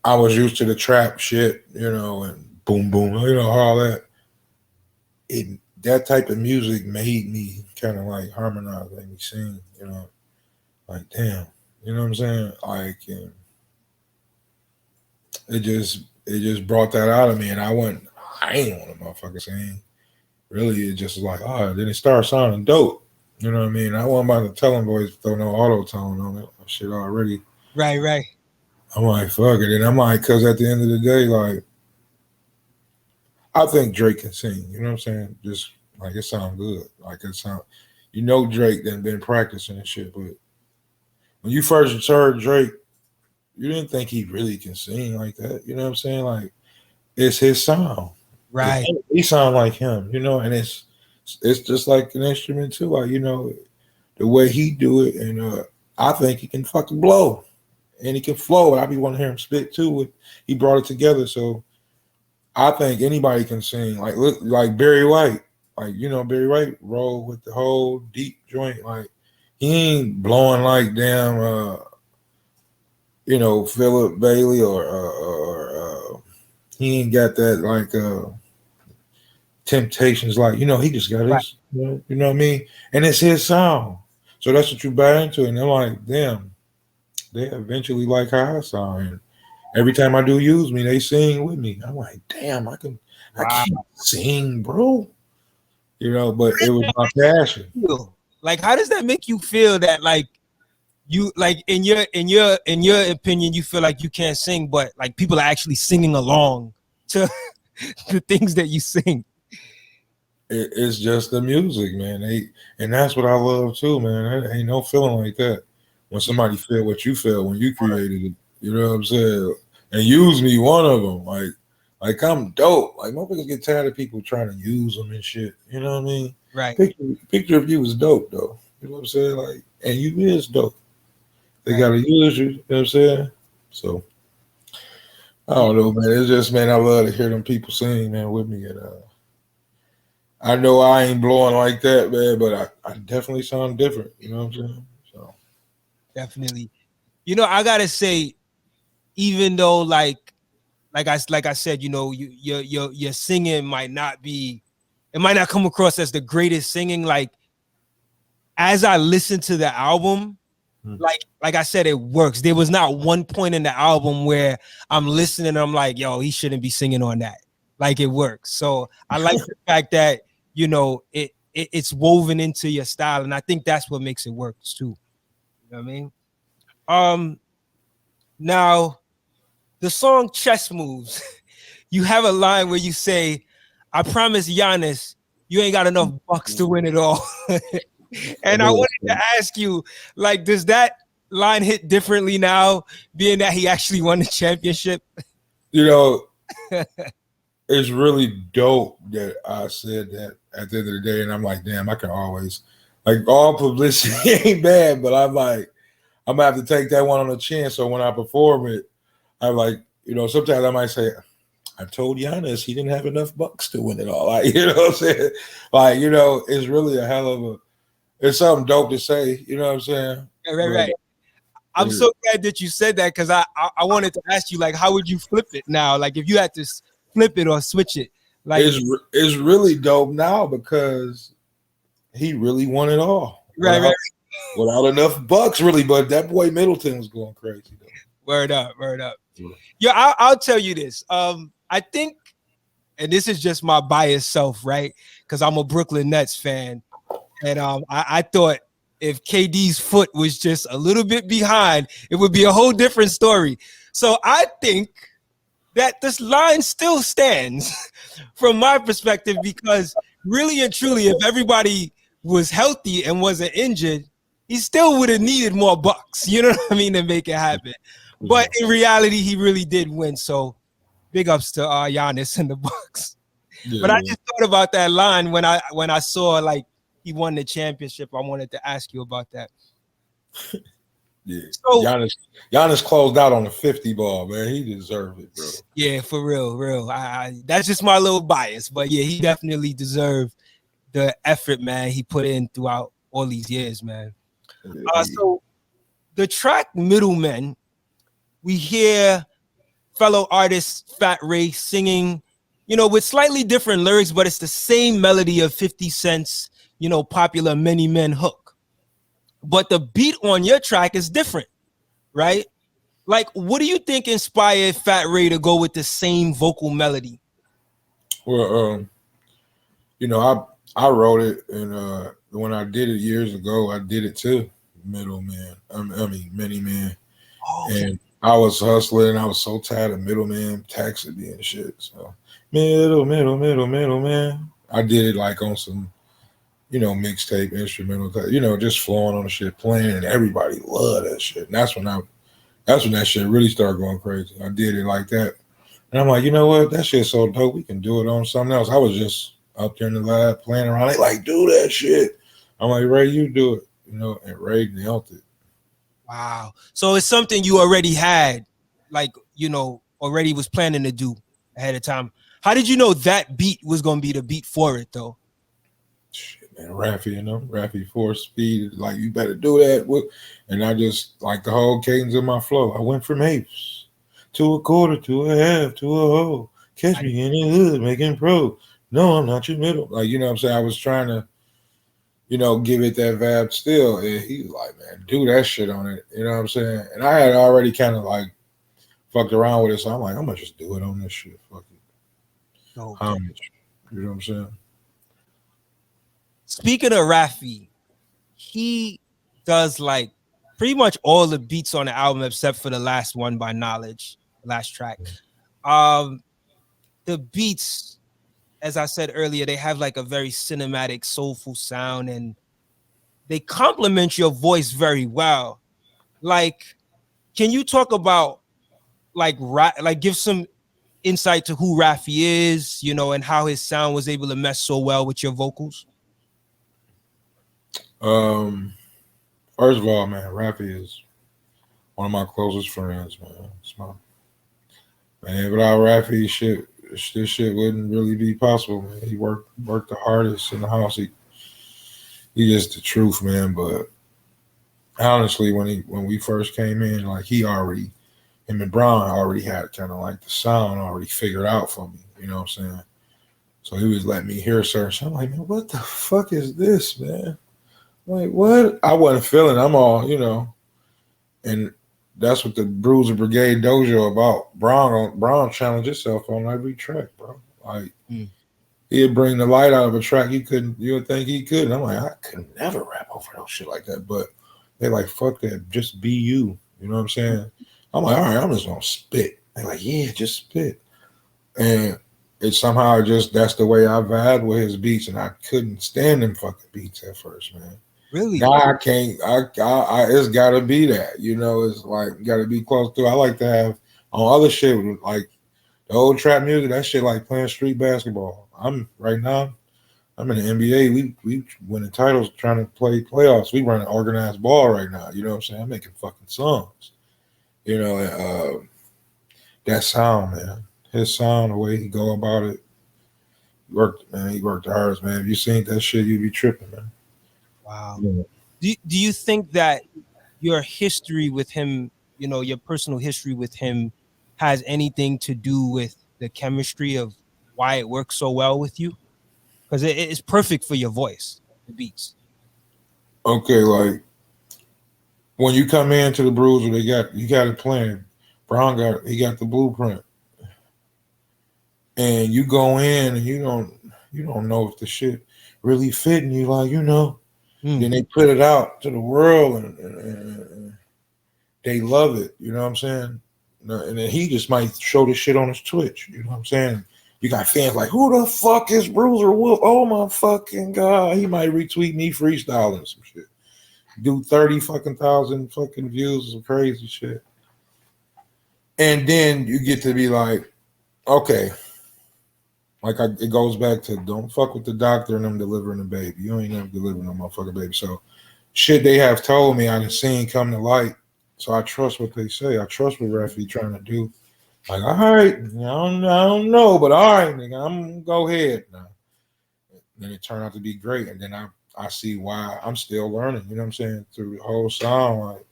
I was used to the trap shit, and boom, boom, all that. That type of music made me kind of like harmonize, make me sing, like, damn, you know what I'm saying? Like, and it just brought that out of me, and I ain't want to motherfucker sing. Really, it just was like, then it started sounding dope. You know what I mean? I wasn't about to tell them boys to throw no auto tone on it. Shit already. Right. I'm like, fuck it. And I'm like, because at the end of the day, like, I think Drake can sing. You know what I'm saying? Just like, it sounds good. Like, it sound, Drake done been practicing and shit. But when you first heard Drake, you didn't think he really can sing like that. You know what I'm saying? Like, it's his sound. Right. He sound like him, and it's just like an instrument too. Like, the way he do it, and I think he can fucking blow, and he can flow. And I be wanting to hear him spit too. He brought it together, so I think anybody can sing. Like, look, like Barry White, like Barry White roll with the whole deep joint. Like, he ain't blowing like damn, Philip Bailey or he ain't got that like Temptations, like, he just got his, you know what I mean? And it's his sound. So that's what you buy into. And they're like, damn, they eventually like how I sound. And every time I do use me, they sing with me. I'm like, damn, I can't sing, bro. But it was my passion. Like, how does that make you feel that like you like in your opinion, you feel like you can't sing, but like people are actually singing along to the things that you sing? It's just the music, man. And that's what I love too, man. There ain't no feeling like that when somebody feel what you feel when you created it. You know what I'm saying? And use me, one of them. Like I'm dope. Like, motherfuckers get tired of people trying to use them and shit. You know what I mean? Right. Picture of you is dope though. You know what I'm saying? Like, and you is dope. They gotta use you. You know what I'm saying? So I don't know, man. It's just, man, I love to hear them people sing, man, with me. And I know I ain't blowing like that, man, but I definitely sound different. You know what I'm saying? So definitely. I gotta say, even though like I said, your singing might not come across as the greatest singing. Like, as I listen to the album, like I said, it works. There was not one point in the album where I'm listening and I'm like, yo, he shouldn't be singing on that. Like, it works. So I like the fact that, you know, it's woven into your style, and I think that's what makes it work too. You know what I mean? Now the song Chess Moves, you have a line where you say, I promise Giannis, you ain't got enough bucks to win it all. And I wanted to ask you, like, does that line hit differently now, being that he actually won the championship? You know, it's really dope that I said that at the end of the day, and I'm like, damn, I can always, like, all publicity ain't bad, but I'm like, I'm gonna have to take that one on the chin. So when I perform it, I'm like, you know, sometimes I might say, I told Giannis he didn't have enough bucks to win it all. Like, you know what I'm saying? Like, you know, it's really a hell of a, it's something dope to say, you know what I'm saying? Right. I'm so glad that you said that, because I wanted to ask you, like, how would you flip it now? Like, if you had to flip it or switch it, like, it's really dope now because he really won it all. Right. Without enough bucks, really. But that boy Middleton was going crazy, though. Word up. Yeah, I'll tell you this. I think, and this is just my biased self, right? Because I'm a Brooklyn Nets fan, and I thought if KD's foot was just a little bit behind, it would be a whole different story. So I think that this line still stands from my perspective, because really and truly, if everybody was healthy and wasn't injured, he still would have needed more bucks, you know what I mean, to make it happen. But in reality, he really did win. So big ups to Giannis and the Bucks. Yeah, but I just thought about that line when I saw, like, he won the championship. I wanted to ask you about that. Yeah, so, Giannis closed out on the 50 ball, man. He deserved it, bro. Yeah, for real. That's just my little bias, but yeah, he definitely deserved the effort, man, he put in throughout all these years, man. So the track Middlemen, we hear fellow artist Fat Ray singing, you know, with slightly different lyrics, but it's the same melody of 50 Cent's, you know, popular Many Men hook. But the beat on your track is different, right? Like, what do you think inspired Fat Ray to go with the same vocal melody? Well, you know, I wrote it, and when I did it years ago, I did it too. Middleman, Many Men. Oh, and I was hustling. I was so tired of middleman taxing me and shit. So middleman. I did it like on some, you know, mixtape instrumental, you know, just flowing on the shit, playing, and everybody loved that shit. And that's when that shit really started going crazy. I did it like that, and I'm like, you know what, that shit's so dope. We can do it on something else. I was just up there in the lab playing around. They like, do that shit. I'm like, Ray, you do it, you know, and Ray nailed it. Wow. So it's something you already had, like, you know, already was planning to do ahead of time. How did you know that beat was going to be the beat for it, though? Shit, man, Raphy, you know, Raphy 4-speed, like, you better do that. And I just, like, the whole cadence of my flow. I went from eighths to a quarter to a half to a whole. Catch me in the hood making pro. No, I'm not your middle. Like, you know what I'm saying? I was trying to, you know, give it that vibe still. And he was like, man, do that shit on it. You know what I'm saying? And I had already kind of like fucked around with it. So I'm like, I'm going to just do it on this shit. Fuck it. Homage. You know what I'm saying? Speaking of Raphy, he does like pretty much all the beats on the album except for the last one by Knowledge, last track. The beats, as I said earlier, they have like a very cinematic, soulful sound, and they complement your voice very well. Like, can you talk about like give some insight to who Raphy is, you know, and how his sound was able to mesh so well with your vocals? First of all, man, Raphy is one of my closest friends, man. Man, without Raphy, this shit wouldn't really be possible, man. He worked the hardest in the house. He just the truth, man. But honestly, when we first came in, like, him and Brown already had kind of like the sound already figured out for me. You know what I'm saying? So he was letting me hear certain shit. I'm like, man, what the fuck is this, man? Like, what? I wasn't feeling. I'm all, you know, And that's what the Bruiser Brigade Dojo about. Brown challenged himself on every track, bro. Like Mm. he'd bring the light out of a track you would think he could. And I'm like, I could never rap over no shit like that. But they like, fuck that, just be you. You know what I'm saying? I'm like, all right, I'm just gonna spit. They're like, yeah, just spit. And it somehow just that's the way I vibe with his beats, and I couldn't stand them fucking beats at first, man. Really? Now I can't. It's got to be that. You know, it's like got to be close to. I like to have on other shit like the old trap music. That shit like playing street basketball. I'm right now. I'm in the NBA. We winning titles, trying to play playoffs. We running organized ball right now. You know what I'm saying? I'm making fucking songs. You know, that sound, man. His sound, the way he go about it, worked, man. He worked the hardest, man. If you seen that shit, you'd be tripping, man. Wow. Yeah. Do you think that your history with him, your personal history with him, has anything to do with the chemistry of why it works so well with you? Because it's perfect for your voice, the beats. Okay, like when you come into the Bruiser, you got it planned. Brown got the blueprint, and you go in and you don't know if the shit really fitting you. Like then they put it out to the world and they love it. You know what I'm saying? And then he just might show this shit on his Twitch. You know what I'm saying? You got fans like, who the fuck is Bruiser Wolf? Oh my fucking god! He might retweet me freestyling some shit. Do 30 fucking thousand fucking views, some crazy shit. And then you get to be like, okay, it goes back to don't fuck with the doctor and them delivering the baby. You ain't never delivering no motherfucking baby. So shit they have told me I done seen come to light. So I trust what they say. I trust what Raphy trying to do. Like, all right, I don't know, but all right, nigga, I'm gonna go ahead now. Then it turned out to be great. And then I see why I'm still learning, you know what I'm saying, through the whole song. Like,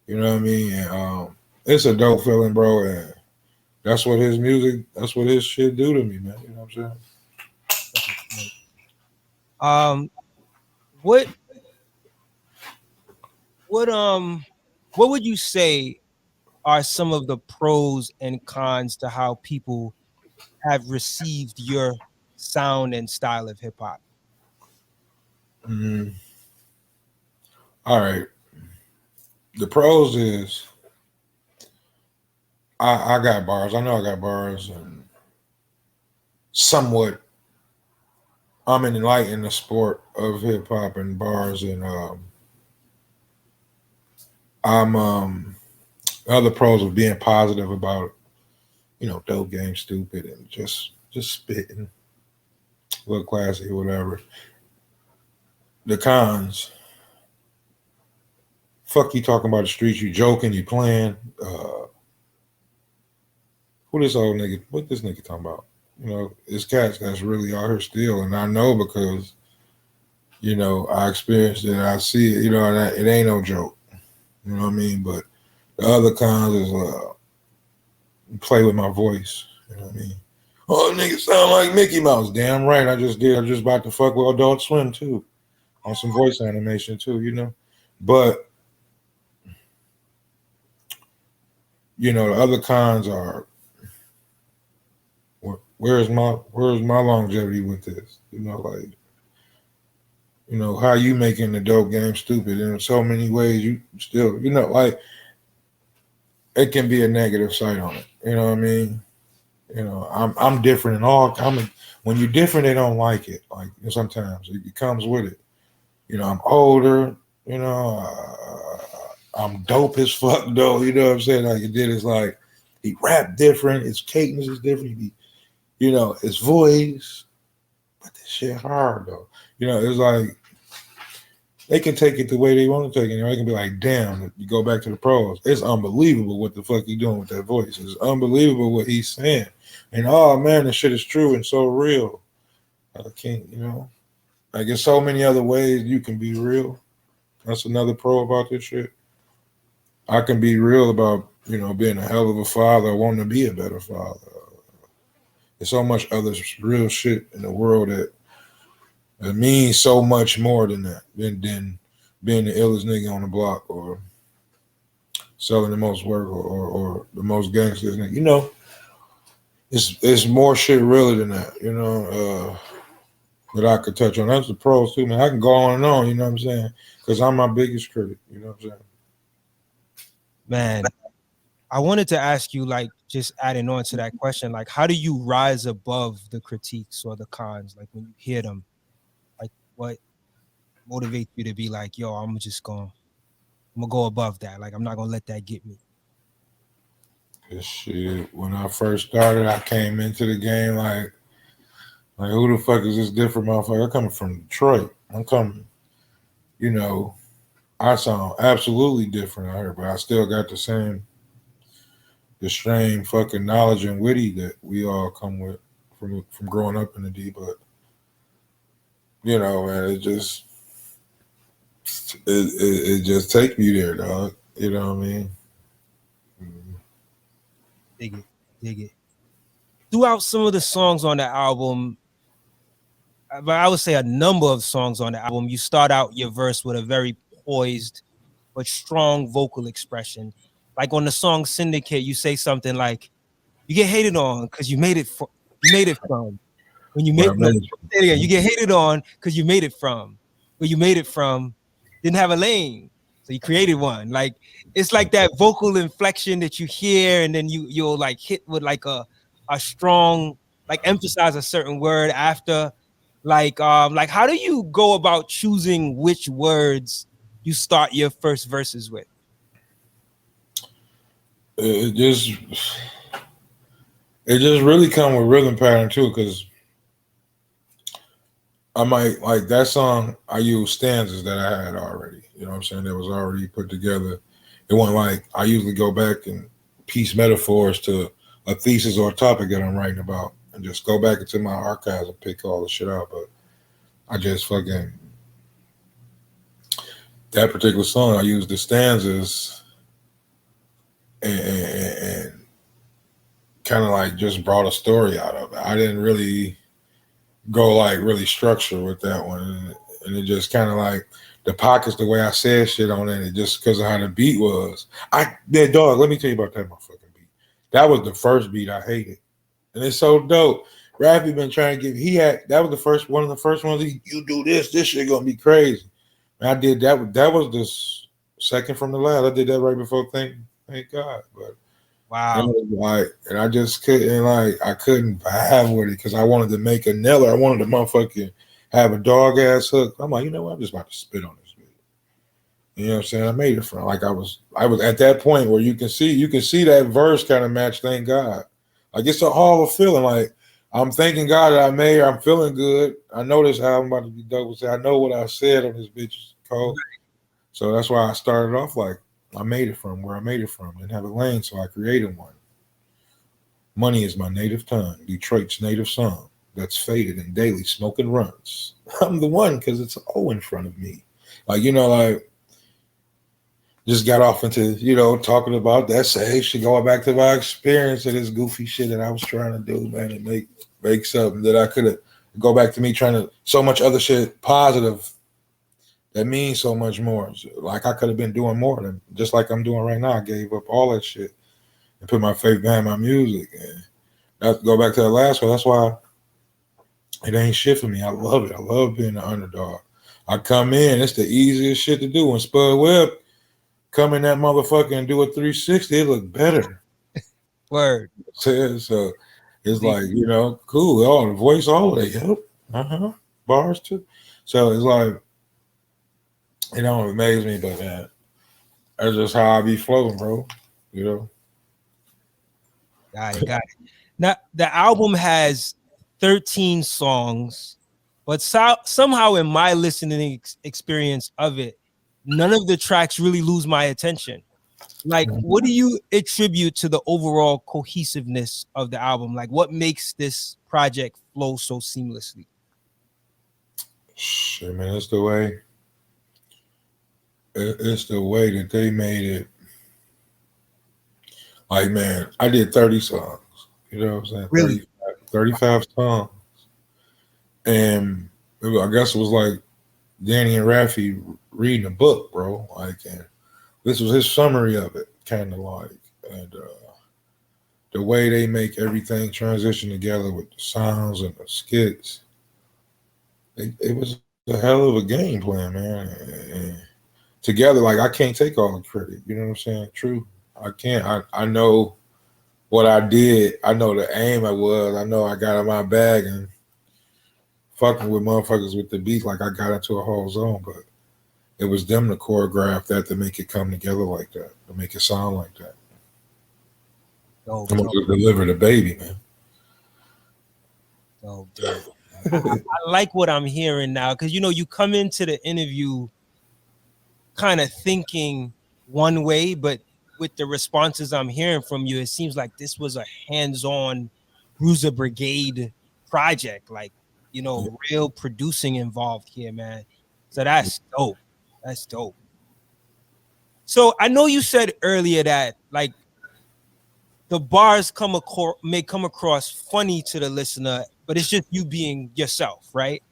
you know what I mean? And it's a dope feeling, bro. And that's what his shit do to me, man. You know what I'm saying? What what what would you say are some of the pros and cons to how people have received your sound and style of hip hop? Mm, all right. The pros is I got bars. I know I got bars and somewhat I'm enlightened the sport of hip hop and bars and I'm other pros of being positive about dope game stupid and just spitting look classy or whatever. The cons, fuck you talking about the streets, you joking, you playing. Who this old nigga? What this nigga talking about? It's cats that's really out here still, and I know because I experienced it. I see it. And it ain't no joke. You know what I mean? But the other cons is play with my voice. You know what I mean? Oh, nigga sound like Mickey Mouse. Damn right, I just did. I just about to fuck with Adult Swim too, on some voice animation too. But the other cons are where's my longevity with this? How you making the dope game stupid in so many ways. You still, like it can be a negative side on it. You know what I mean? I'm different in all. When you're different, they don't like it. Like sometimes it comes with it. I'm older. I'm dope as fuck though. You know what I'm saying? Like it did. It's like he rap different. His cadence is different. His voice. But this shit hard though. It's like they can take it the way they want to take it. They can be like, damn, you go back to the pros. It's unbelievable what the fuck he doing with that voice. It's unbelievable what he's saying. And oh man, this shit is true and so real. I can't, like there's so many other ways you can be real. That's another pro about this shit. I can be real about, being a hell of a father, wanting to be a better father. There's so much other real shit in the world that means so much more than that, than being the illest nigga on the block or selling the most work or the most gangsters. You know, it's more shit really than that. You know, that I could touch on. That's the pros too, man. I can go on and on. You know what I'm saying? Because I'm my biggest critic. You know what I'm saying? Man, I wanted to ask you, like, just adding on to that question, like, how do you rise above the critiques or the cons? Like, when you hear them, like, what motivates you to be like, yo, I'm gonna go above that. Like, I'm not gonna let that get me. Cause shit, when I first started, I came into the game like who the fuck is this different motherfucker? I'm coming from Detroit. I'm coming, you know, I sound absolutely different out here, but I still got the same fucking knowledge and witty that we all come with from growing up in the D. But you know, man, it just take me there, dog. You know what I mean? Dig it, dig it. Throughout some of the songs on the album, but I would say a number of songs on the album, you start out your verse with a very poised but strong vocal expression. Like on the song Syndicate, you say something like, "You get hated on because you made it from." When you What I make no, mean, say it again, you get hated on because you made it from. Where you made it from didn't have a lane, so you created one. Like it's like that vocal inflection that you hear, and then you'll like hit with like a strong, like emphasize a certain word after. Like how do you go about choosing which words you start your first verses with? it just it just really come with rhythm pattern too, because I might like that song. I use stanzas that I had already. You know what I'm saying? That was already put together. It wasn't like I usually go back and piece metaphors to a thesis or a topic that I'm writing about, and just go back into my archives and pick all the shit out. But I just fucking that particular song. I used the stanzas and kind of like just brought a story out of it. I didn't really go like really structure with that one, and it just kind of like the pockets, the way I said shit on it, just because of how the beat was. Dog. Let me tell you about that motherfucking beat. That was the first beat I hated, and it's so dope. Raphy been trying to get. He had that was the first one of the first ones. You do this shit gonna be crazy. And I did that. That was the second from the last. I did that right before thank God, but. And, Wow. like, and I just couldn't I couldn't vibe with it because I wanted to make a Neller. I wanted to motherfucking have a dog ass hook. I'm like, you know what? I'm just about to spit on this bitch. You know what I'm saying? I made it from like I was at that point where you can see that verse kind of match. Thank God. Like it's a horrible feeling. Like I'm thanking God that I made. I'm feeling good. I know this album about to be dope. I know what I said on this bitch code. So that's why I started off like I made it from where I made it from and have a lane. So I created one. Money is my native tongue, Detroit's native song that's faded in daily smoking runs. I'm the one because it's O in front of me. Like, you know, like just got off into, you know, talking about that shit, going back to my experience of this goofy shit that I was trying to do, man, and make something that I could have go back to me trying to so much other shit positive that means so much more. Like I could have been doing more than just like I'm doing right now. I gave up all that shit and put my faith behind my music. And that go back to the last one. That's why it ain't shit for me. I love it. I love being an underdog. I come in, it's the easiest shit to do. When Spud Webb come in that motherfucker and do a 360, it look better. Word. So it's like, you know, cool. Oh, the voice, all of that. Yep. Bars too. So it's like, it don't amaze me, but man, that's just how I be flowing, bro. You know? Got it. Now the album has 13 songs, but somehow in my listening experience of it, none of the tracks really lose my attention. Like, what do you attribute to the overall cohesiveness of the album? Like, what makes this project flow so seamlessly? Shit, man, it's the way that they made it. Like, man, I did 30 songs. You know what I'm saying? Really? 35 songs. And I guess it was like Danny and Raphy reading a book, bro. Like, and this was his summary of it. kind of like, and the way they make everything transition together with the sounds and the skits, it was a hell of a game plan, man. And together, like I can't take all the credit. You know what I'm saying? True, I can't. I know what I did. I know the aim I was. I know I got in my bag and fucking with motherfuckers with the beat like I got into a whole zone, but it was them to choreograph that to make it come together like that, to make it sound like that. Dope, I'm dope, gonna deliver the baby, man. dope. I like what I'm hearing now because you come into the interview kind of thinking one way, but with the responses I'm hearing from you, it seems like this was a hands-on Bruiser Brigade project, like real producing involved here, man. So that's dope. That's dope. So I know you said earlier that like the bars may come across funny to the listener, but it's just you being yourself, right?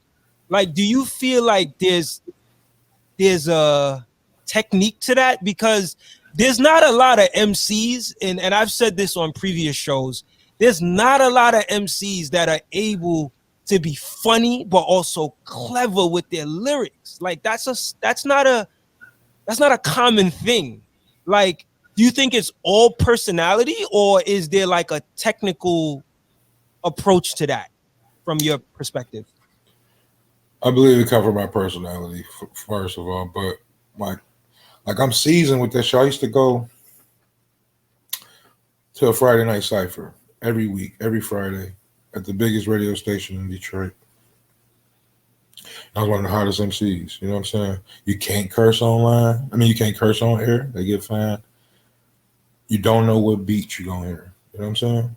Like, do you feel like there's a technique to that? Because there's not a lot of MCs, and I've said this on previous shows, there's not a lot of MCs that are able to be funny but also clever with their lyrics. Like that's not a common thing. Like, do you think it's all personality, or is there like a technical approach to that from your perspective? I believe it covered my personality first of all, but like I'm seasoned with this show. I used to go to a Friday night cipher every week, every Friday, at the biggest radio station in Detroit. I was one of the hottest MCs. You know what I'm saying? You can't curse online. I mean, you can't curse on air. They get fined. You don't know what beat you're gonna hear. You know what I'm saying?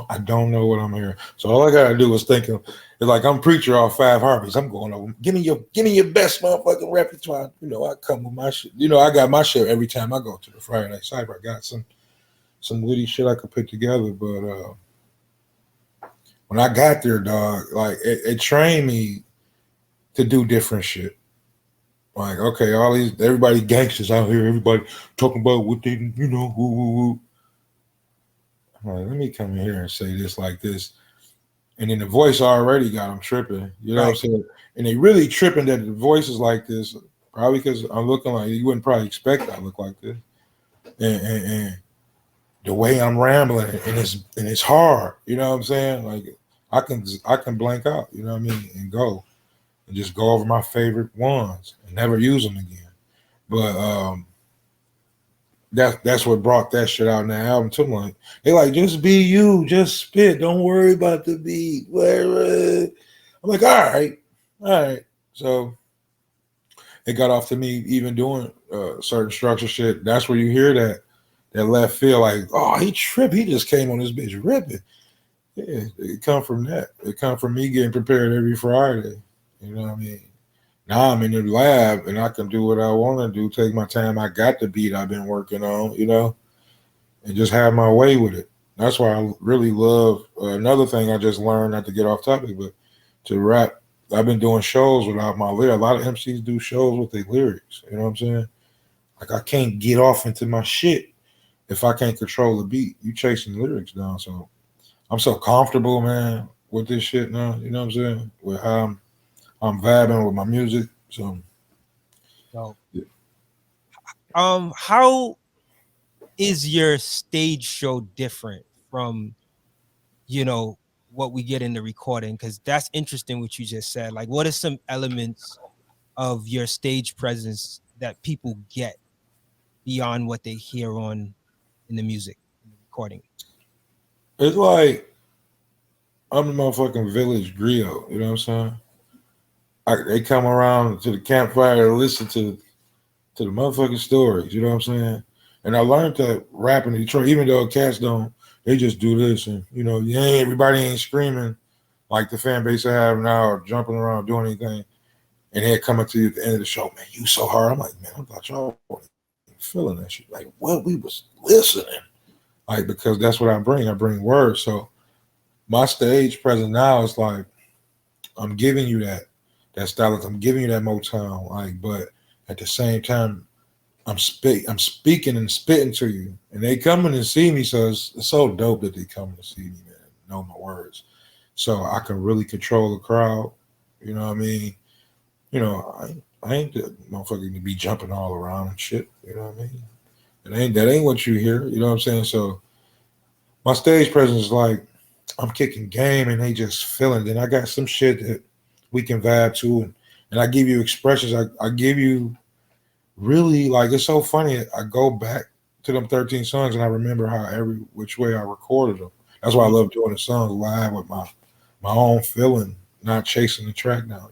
I don't know what I'm hearing. So all I gotta do is think of it's like I'm preacher off 5 Harveys. I'm going over. Give me your best motherfucking repertoire. I come with my shit. I got my shit every time I go to the Friday night cipher. I got some witty shit I could put together. But when I got there, dog, like it trained me to do different shit. Like, okay, everybody gangsters out here, everybody talking about what they, woo, woo, woo. I'm like, let me come in here and say this like this. And then the voice already got them tripping. You know what I'm saying? And they really tripping that the voice is like this, probably because I'm looking like you wouldn't probably expect I look like this. And the way I'm rambling and it's hard. You know what I'm saying? Like I can blank out, you know what I mean, and go. And just go over my favorite ones and never use them again. But that's what brought that shit out in the album too. Like they like just be you, just spit, don't worry about the beat. I'm like, all right. So it got off to me even doing certain structure shit. That's where you hear that left feel like, oh, he tripped. He just came on this bitch ripping. Yeah, it come from that. It come from me getting prepared every Friday. You know what I mean? Now I'm in the lab and I can do what I want to do, take my time. I got the beat I've been working on, and just have my way with it. That's why I really love another thing I just learned, not to get off topic, but to rap. I've been doing shows without my lyrics. A lot of MCs do shows with their lyrics. You know what I'm saying? Like I can't get off into my shit if I can't control the beat. You chasing lyrics down. So I'm so comfortable, man, with this shit now. You know what I'm saying? With how I'm vibing with my music. So, Yeah. How is your stage show different from, what we get in the recording? Because that's interesting what you just said. Like, what are some elements of your stage presence that people get beyond what they hear in the music, in the recording? it's like I'm the motherfucking village griot. You know what I'm saying? They come around to the campfire to listen to the motherfucking stories. You know what I'm saying? And I learned that rapping in Detroit, even though cats don't, they just do this, and everybody ain't screaming like the fan base I have now, or jumping around doing anything. And they're coming to you at the end of the show, man, you so hard. I'm like, man, I thought y'all weren't feeling that shit. Like, what? We was listening. Like, because that's what I bring. I bring words. So my stage presence now is like, I'm giving you that style. I'm giving you that Motown. Like, but at the same time, I'm speaking and spitting to you, and they coming to see me. So it's so dope that they coming to see me, man. Know my words, so I can really control the crowd. You know what I mean? You know, I ain't the motherfucker to be jumping all around and shit. You know what I mean? That ain't what you hear. You know what I'm saying? So my stage presence is like I'm kicking game, and they just feeling. Then I got some shit that we can vibe to, and I give you expressions. I give you really like it's so funny. I go back to them 13 songs and I remember how every which way I recorded them. That's why I love doing the songs live with my own feeling, not chasing the track down.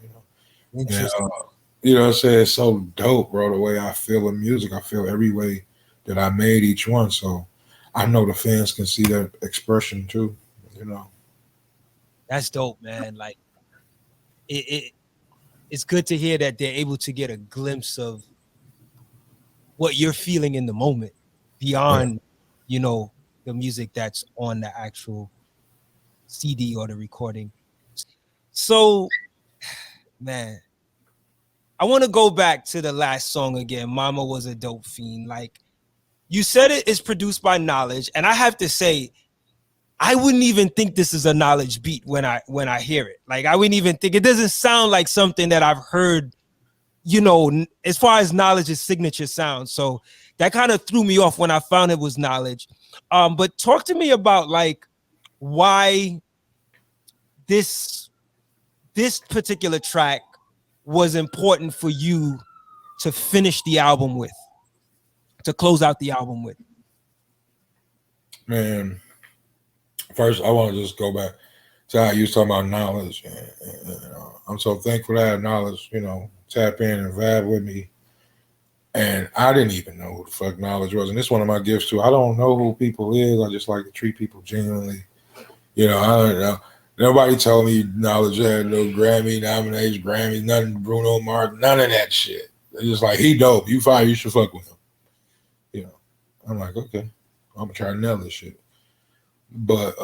And Interesting. you know what I'm saying? It's so dope, bro. The way I feel in music, I feel every way that I made each one. So I know the fans can see that expression too. You know. That's dope, man. Like it's good to hear that they're able to get a glimpse of what you're feeling in the moment Yeah. beyond, you know, the music that's on the actual CD or the recording. So, man, I want to go back to the last song again. Momma was a dope fiend. Like you said, it is produced by Knowledge, and I have to say, I wouldn't even think this is a Knowledge beat when I hear it. Like I wouldn't even think it doesn't sound like something that I've heard, you know, as far as Knowledge's signature sound. So that kind of threw me off when I found it was Knowledge. But talk to me about like why this particular track was important for you to finish the album with, to close out the album with. Man, first I want to just go back to how you was talking about knowledge. And, I'm so thankful to have knowledge, tap in and vibe with me. And I didn't even know who the fuck knowledge was. And this is one of my gifts too. I don't know who people is. I just like to treat people genuinely. I don't know. Nobody told me knowledge had no Grammy nominations, Grammy, nothing, Bruno Mars, none of that shit. They're just like, he dope. You fire, you should fuck with him. I'm like, okay, I'm gonna try to nail this shit. But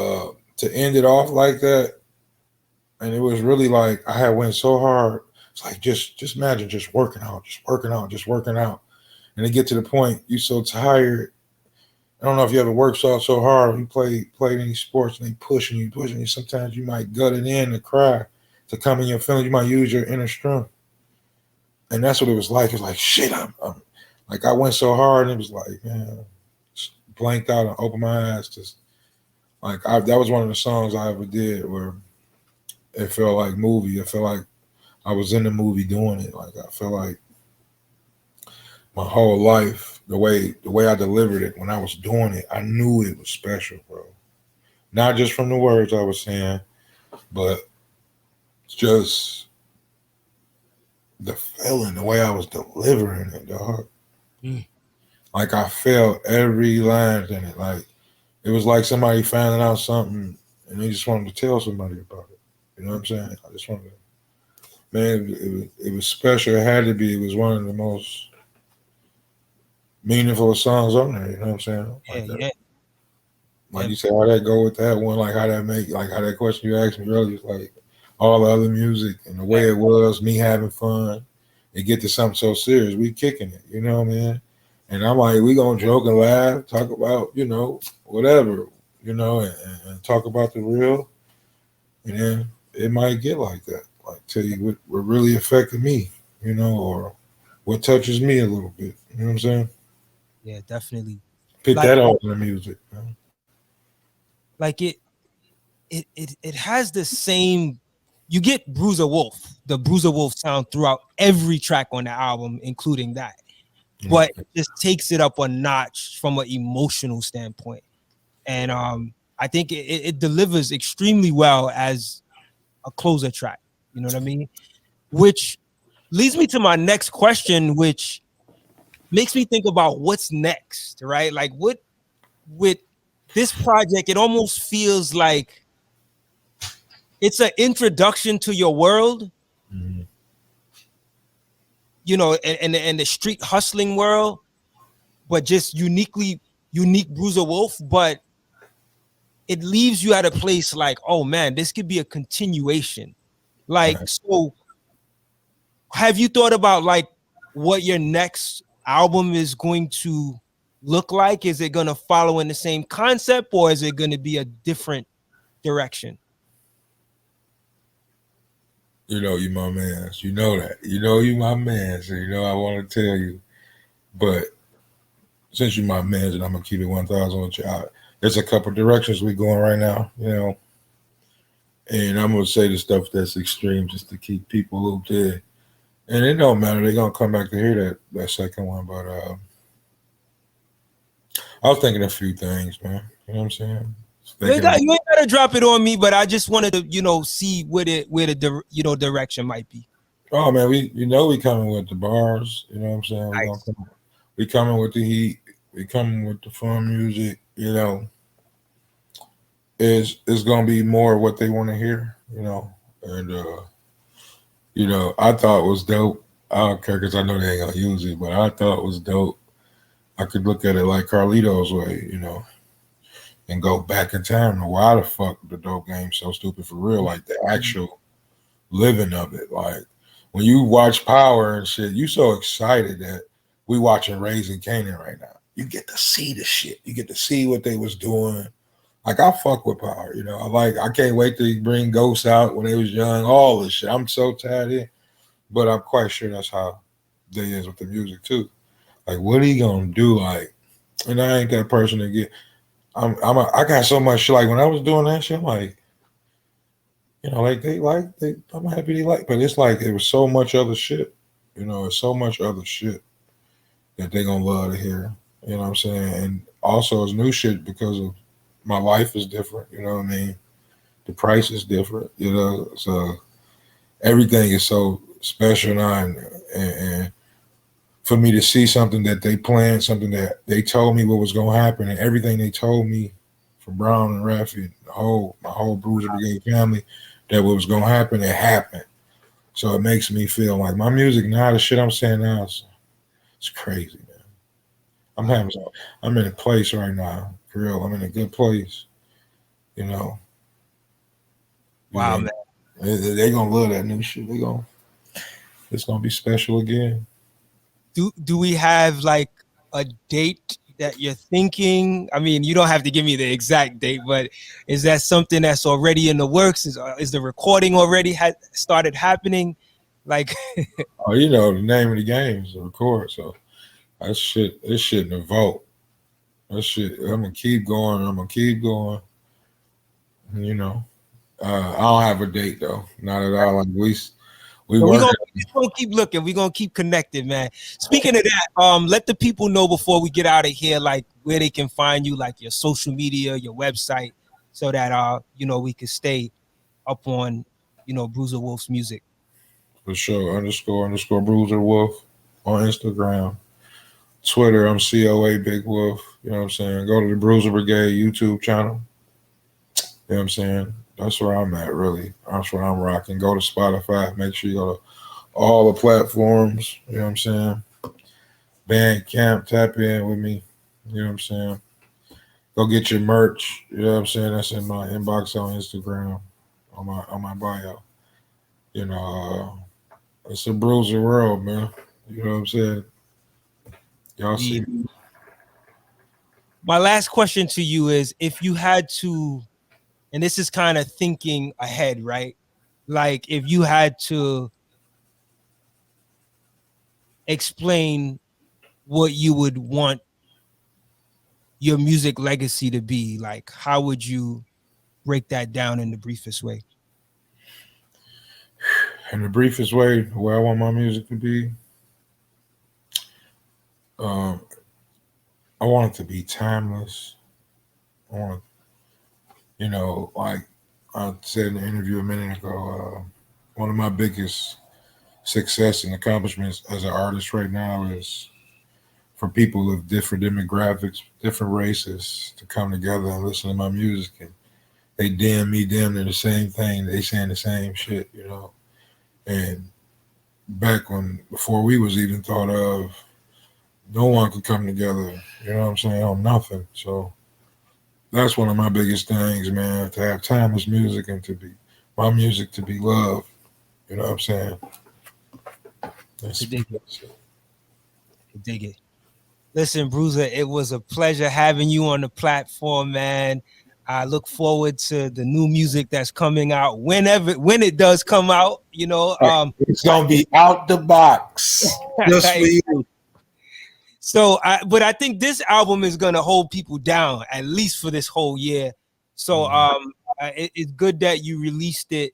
to end it off like that, and it was really like I had went so hard. It's like just imagine just working out, and to get to the point you so tired. I don't know if you ever worked so hard. You played any sports and they pushing you. Sometimes you might gut it in to cry to come in your feelings. You might use your inner strength, and that's what it was like. It's like shit. I'm like I went so hard, and it was like man, blanked out and opened my eyes. Just like that was one of the songs I ever did where it felt like movie. It felt like I was in the movie doing it. Like I felt like my whole life, the way I delivered it when I was doing it, I knew it was special, bro. Not just from the words I was saying, but just the feeling, the way I was delivering it, dog. Mm. Like I felt every line in it. Like it was like somebody finding out something and they just wanted to tell somebody about it. You know what I'm saying? I just wanted to, man, it was special. It had to be. It was one of the most meaningful songs on there. You know what I'm saying? Like that. Yeah. Like you said, how that go with that one? Like how that make? Like how that question you asked me earlier? Is like all the other music and the way it was, me having fun, and get to something so serious. We kicking it. You know what I mean? And I'm like, we gonna joke and laugh, talk about whatever, and talk about the real, and then it might get like that. Like tell you what really affected me, or what touches me a little bit. You know what I'm saying? Yeah, definitely. Pick Like that out in the music. like it has the same. You get the Bruiser Wolf sound throughout every track on the album, including that. But it just takes it up a notch from an emotional standpoint. And I think it delivers extremely well as a closer track. You know what I mean? Which leads me to my next question, which makes me think about what's next, right? Like what with this project, it almost feels like it's an introduction to your world, Mm-hmm. and the street hustling world, but just unique Bruiser Wolf. But it leaves you at a place like, oh man, this could be a continuation. Like, so have you thought about like what your next album is going to look like? Is it going to follow in the same concept, or is it going to be a different direction? You know, you my man. You know that. You know you my man. So you know I want to tell you. But since you my man, and I'm gonna keep it 1,000 with you. There's a couple directions we going right now. You know, and I'm gonna say the stuff that's extreme just to keep people looped in. And it don't matter. They're gonna come back to hear that second one. But I was thinking a few things, man. You know what I'm saying? You ain't gotta drop it on me, but I just wanted to, see where the direction might be. Oh man, we coming with the bars. You know what I'm saying? Nice. We coming with the heat. We coming with the fun music. You know, it's gonna be more what they want to hear. You know, and I thought it was dope. I don't care because I know they ain't gonna use it, but I thought it was dope. I could look at it like Carlito's way, and go back in time to why the fuck the dope game so stupid for real, like the actual living of it. Like when you watch Power and shit, you so excited that we watching Raising Kanan right now. You get to see the shit. You get to see what they was doing. Like I fuck with Power, I can't wait to bring Ghost out when they was young, all this shit. I'm so tired in. But I'm quite sure that's how they is with the music too. Like what are you gonna do? Like, and I ain't that person to get I got so much shit. Like when I was doing that shit, I'm like, I'm happy they like, but it's like it was so much other shit. It's so much other shit that they gonna love to hear. You know what I'm saying? And also it's new shit because of my life is different. You know what I mean? The price is different. So everything is so special now, and for me to see something that they planned, something that they told me what was gonna happen, and everything they told me from Brown and Raphy, my whole Bruiser Brigade family, that what was gonna happen, it happened. So it makes me feel like my music now, the shit I'm saying now, it's crazy, man. I'm in a place right now, for real. I'm in a good place, Wow, man. They gonna love that new shit. It's gonna be special again. Do we have like a date that you're thinking? I mean, you don't have to give me the exact date, but is that something that's already in the works? Is the recording already started happening? Like, oh, the name of the game is the record. So this shit in the vault. That shit, I'm gonna keep going. I don't have a date though, not at all. Like we we're working. gonna keep looking. We're gonna keep connected, man. Speaking of that, let the people know before we get out of here, like where they can find you, like your social media, your website, so that we can stay up on Bruiser Wolf's music. For sure. __ Bruiser Wolf on Instagram. Twitter, I'm COA Big Wolf. You know what I'm saying? Go to the Bruiser Brigade YouTube channel. You know what I'm saying? That's where I'm at, really. That's where I'm rocking. Go to Spotify. Make sure you go to all the platforms. You know what I'm saying? Bandcamp, tap in with me. You know what I'm saying? Go get your merch. You know what I'm saying? That's in my inbox on Instagram, on my bio. It's a bruiser world, man. You know what I'm saying? Y'all see. My last question to you is, if you had to, and this is kind of thinking ahead, right? Like if you had to explain what you would want your music legacy to be, like how would you break that down in the briefest way? In the briefest way, where I want my music to be, I want it to be timeless. I want, like I said in the interview a minute ago, one of my biggest success and accomplishments as an artist right now is for people of different demographics, different races to come together and listen to my music, and they damn they're the same thing. They saying the same shit, And back before we was even thought of, no one could come together, you know what I'm saying, on nothing. So that's one of my biggest things, man, to have timeless music and to be my music to be loved. You know what I'm saying? That's Dig it. Listen, Bruiser, it was a pleasure having you on the platform, man. I look forward to the new music that's coming out when it does come out. It's gonna be out the box just for you. But I think this album is gonna hold people down at least for this whole year. So it's good that you released it,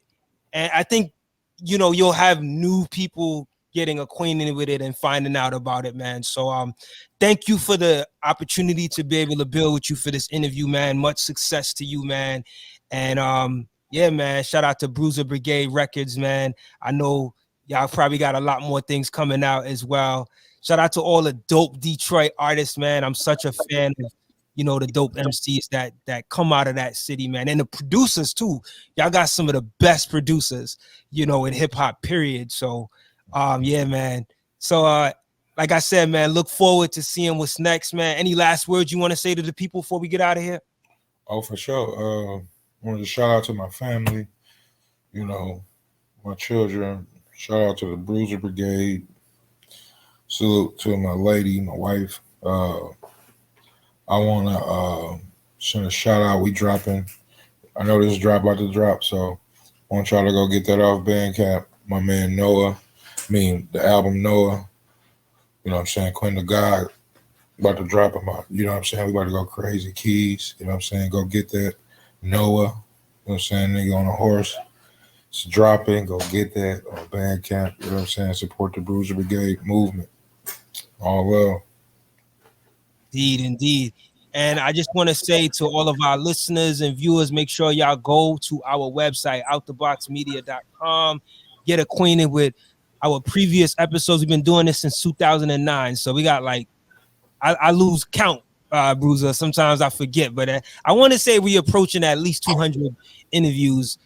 and I think you'll have new people getting acquainted with it and finding out about it, man. So thank you for the opportunity to be able to build with you for this interview, man. Much success to you, man. And yeah, man, shout out to Bruiser Brigade Records, man. I know y'all probably got a lot more things coming out as well. Shout out to all the dope Detroit artists, man. I'm such a fan of the dope MCs that come out of that city, man. And the producers too. Y'all got some of the best producers, in hip hop, period. So yeah, man. So like I said, man, look forward to seeing what's next, man. Any last words you want to say to the people before we get out of here? Oh, for sure. Wanted to shout out to my family, my children. Shout out to the Bruiser Brigade. Salute to my lady, my wife. I want to send a shout out. We dropping. I know this drop about to drop, so I want y'all to go get that off Bandcamp. My man Noah, the album Noah. You know what I'm saying? Quinn the God about to drop him out. You know what I'm saying? We about to go crazy. Keys. You know what I'm saying? Go get that. Noah. You know what I'm saying? Nigga on a horse. It's dropping. Go get that on Bandcamp. You know what I'm saying? Support the Bruiser Brigade movement. All well. Indeed. And I just want to say to all of our listeners and viewers, make sure y'all go to our website, outtheboxmedia.com. Get acquainted with our previous episodes. We've been doing this since 2009. So we got I lose count, Bruiser. Sometimes I forget, but I want to say we approaching at least 200 interviews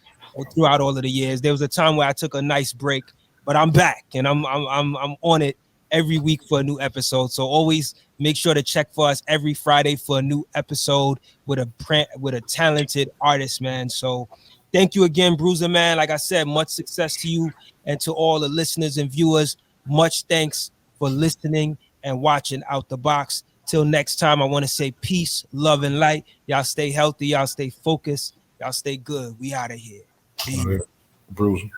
throughout all of the years. There was a time where I took a nice break, but I'm back and I'm on it every week for a new episode. So always make sure to check for us every Friday for a new episode with a talented artist, man. So thank you again, Bruiser, man. Like I said, much success to you and to all the listeners and viewers. Much thanks for listening and watching Out the Box. Till next time, I want to say peace, love, and light. Y'all stay healthy. Y'all stay focused. Y'all stay good. We out of here. Bruiser.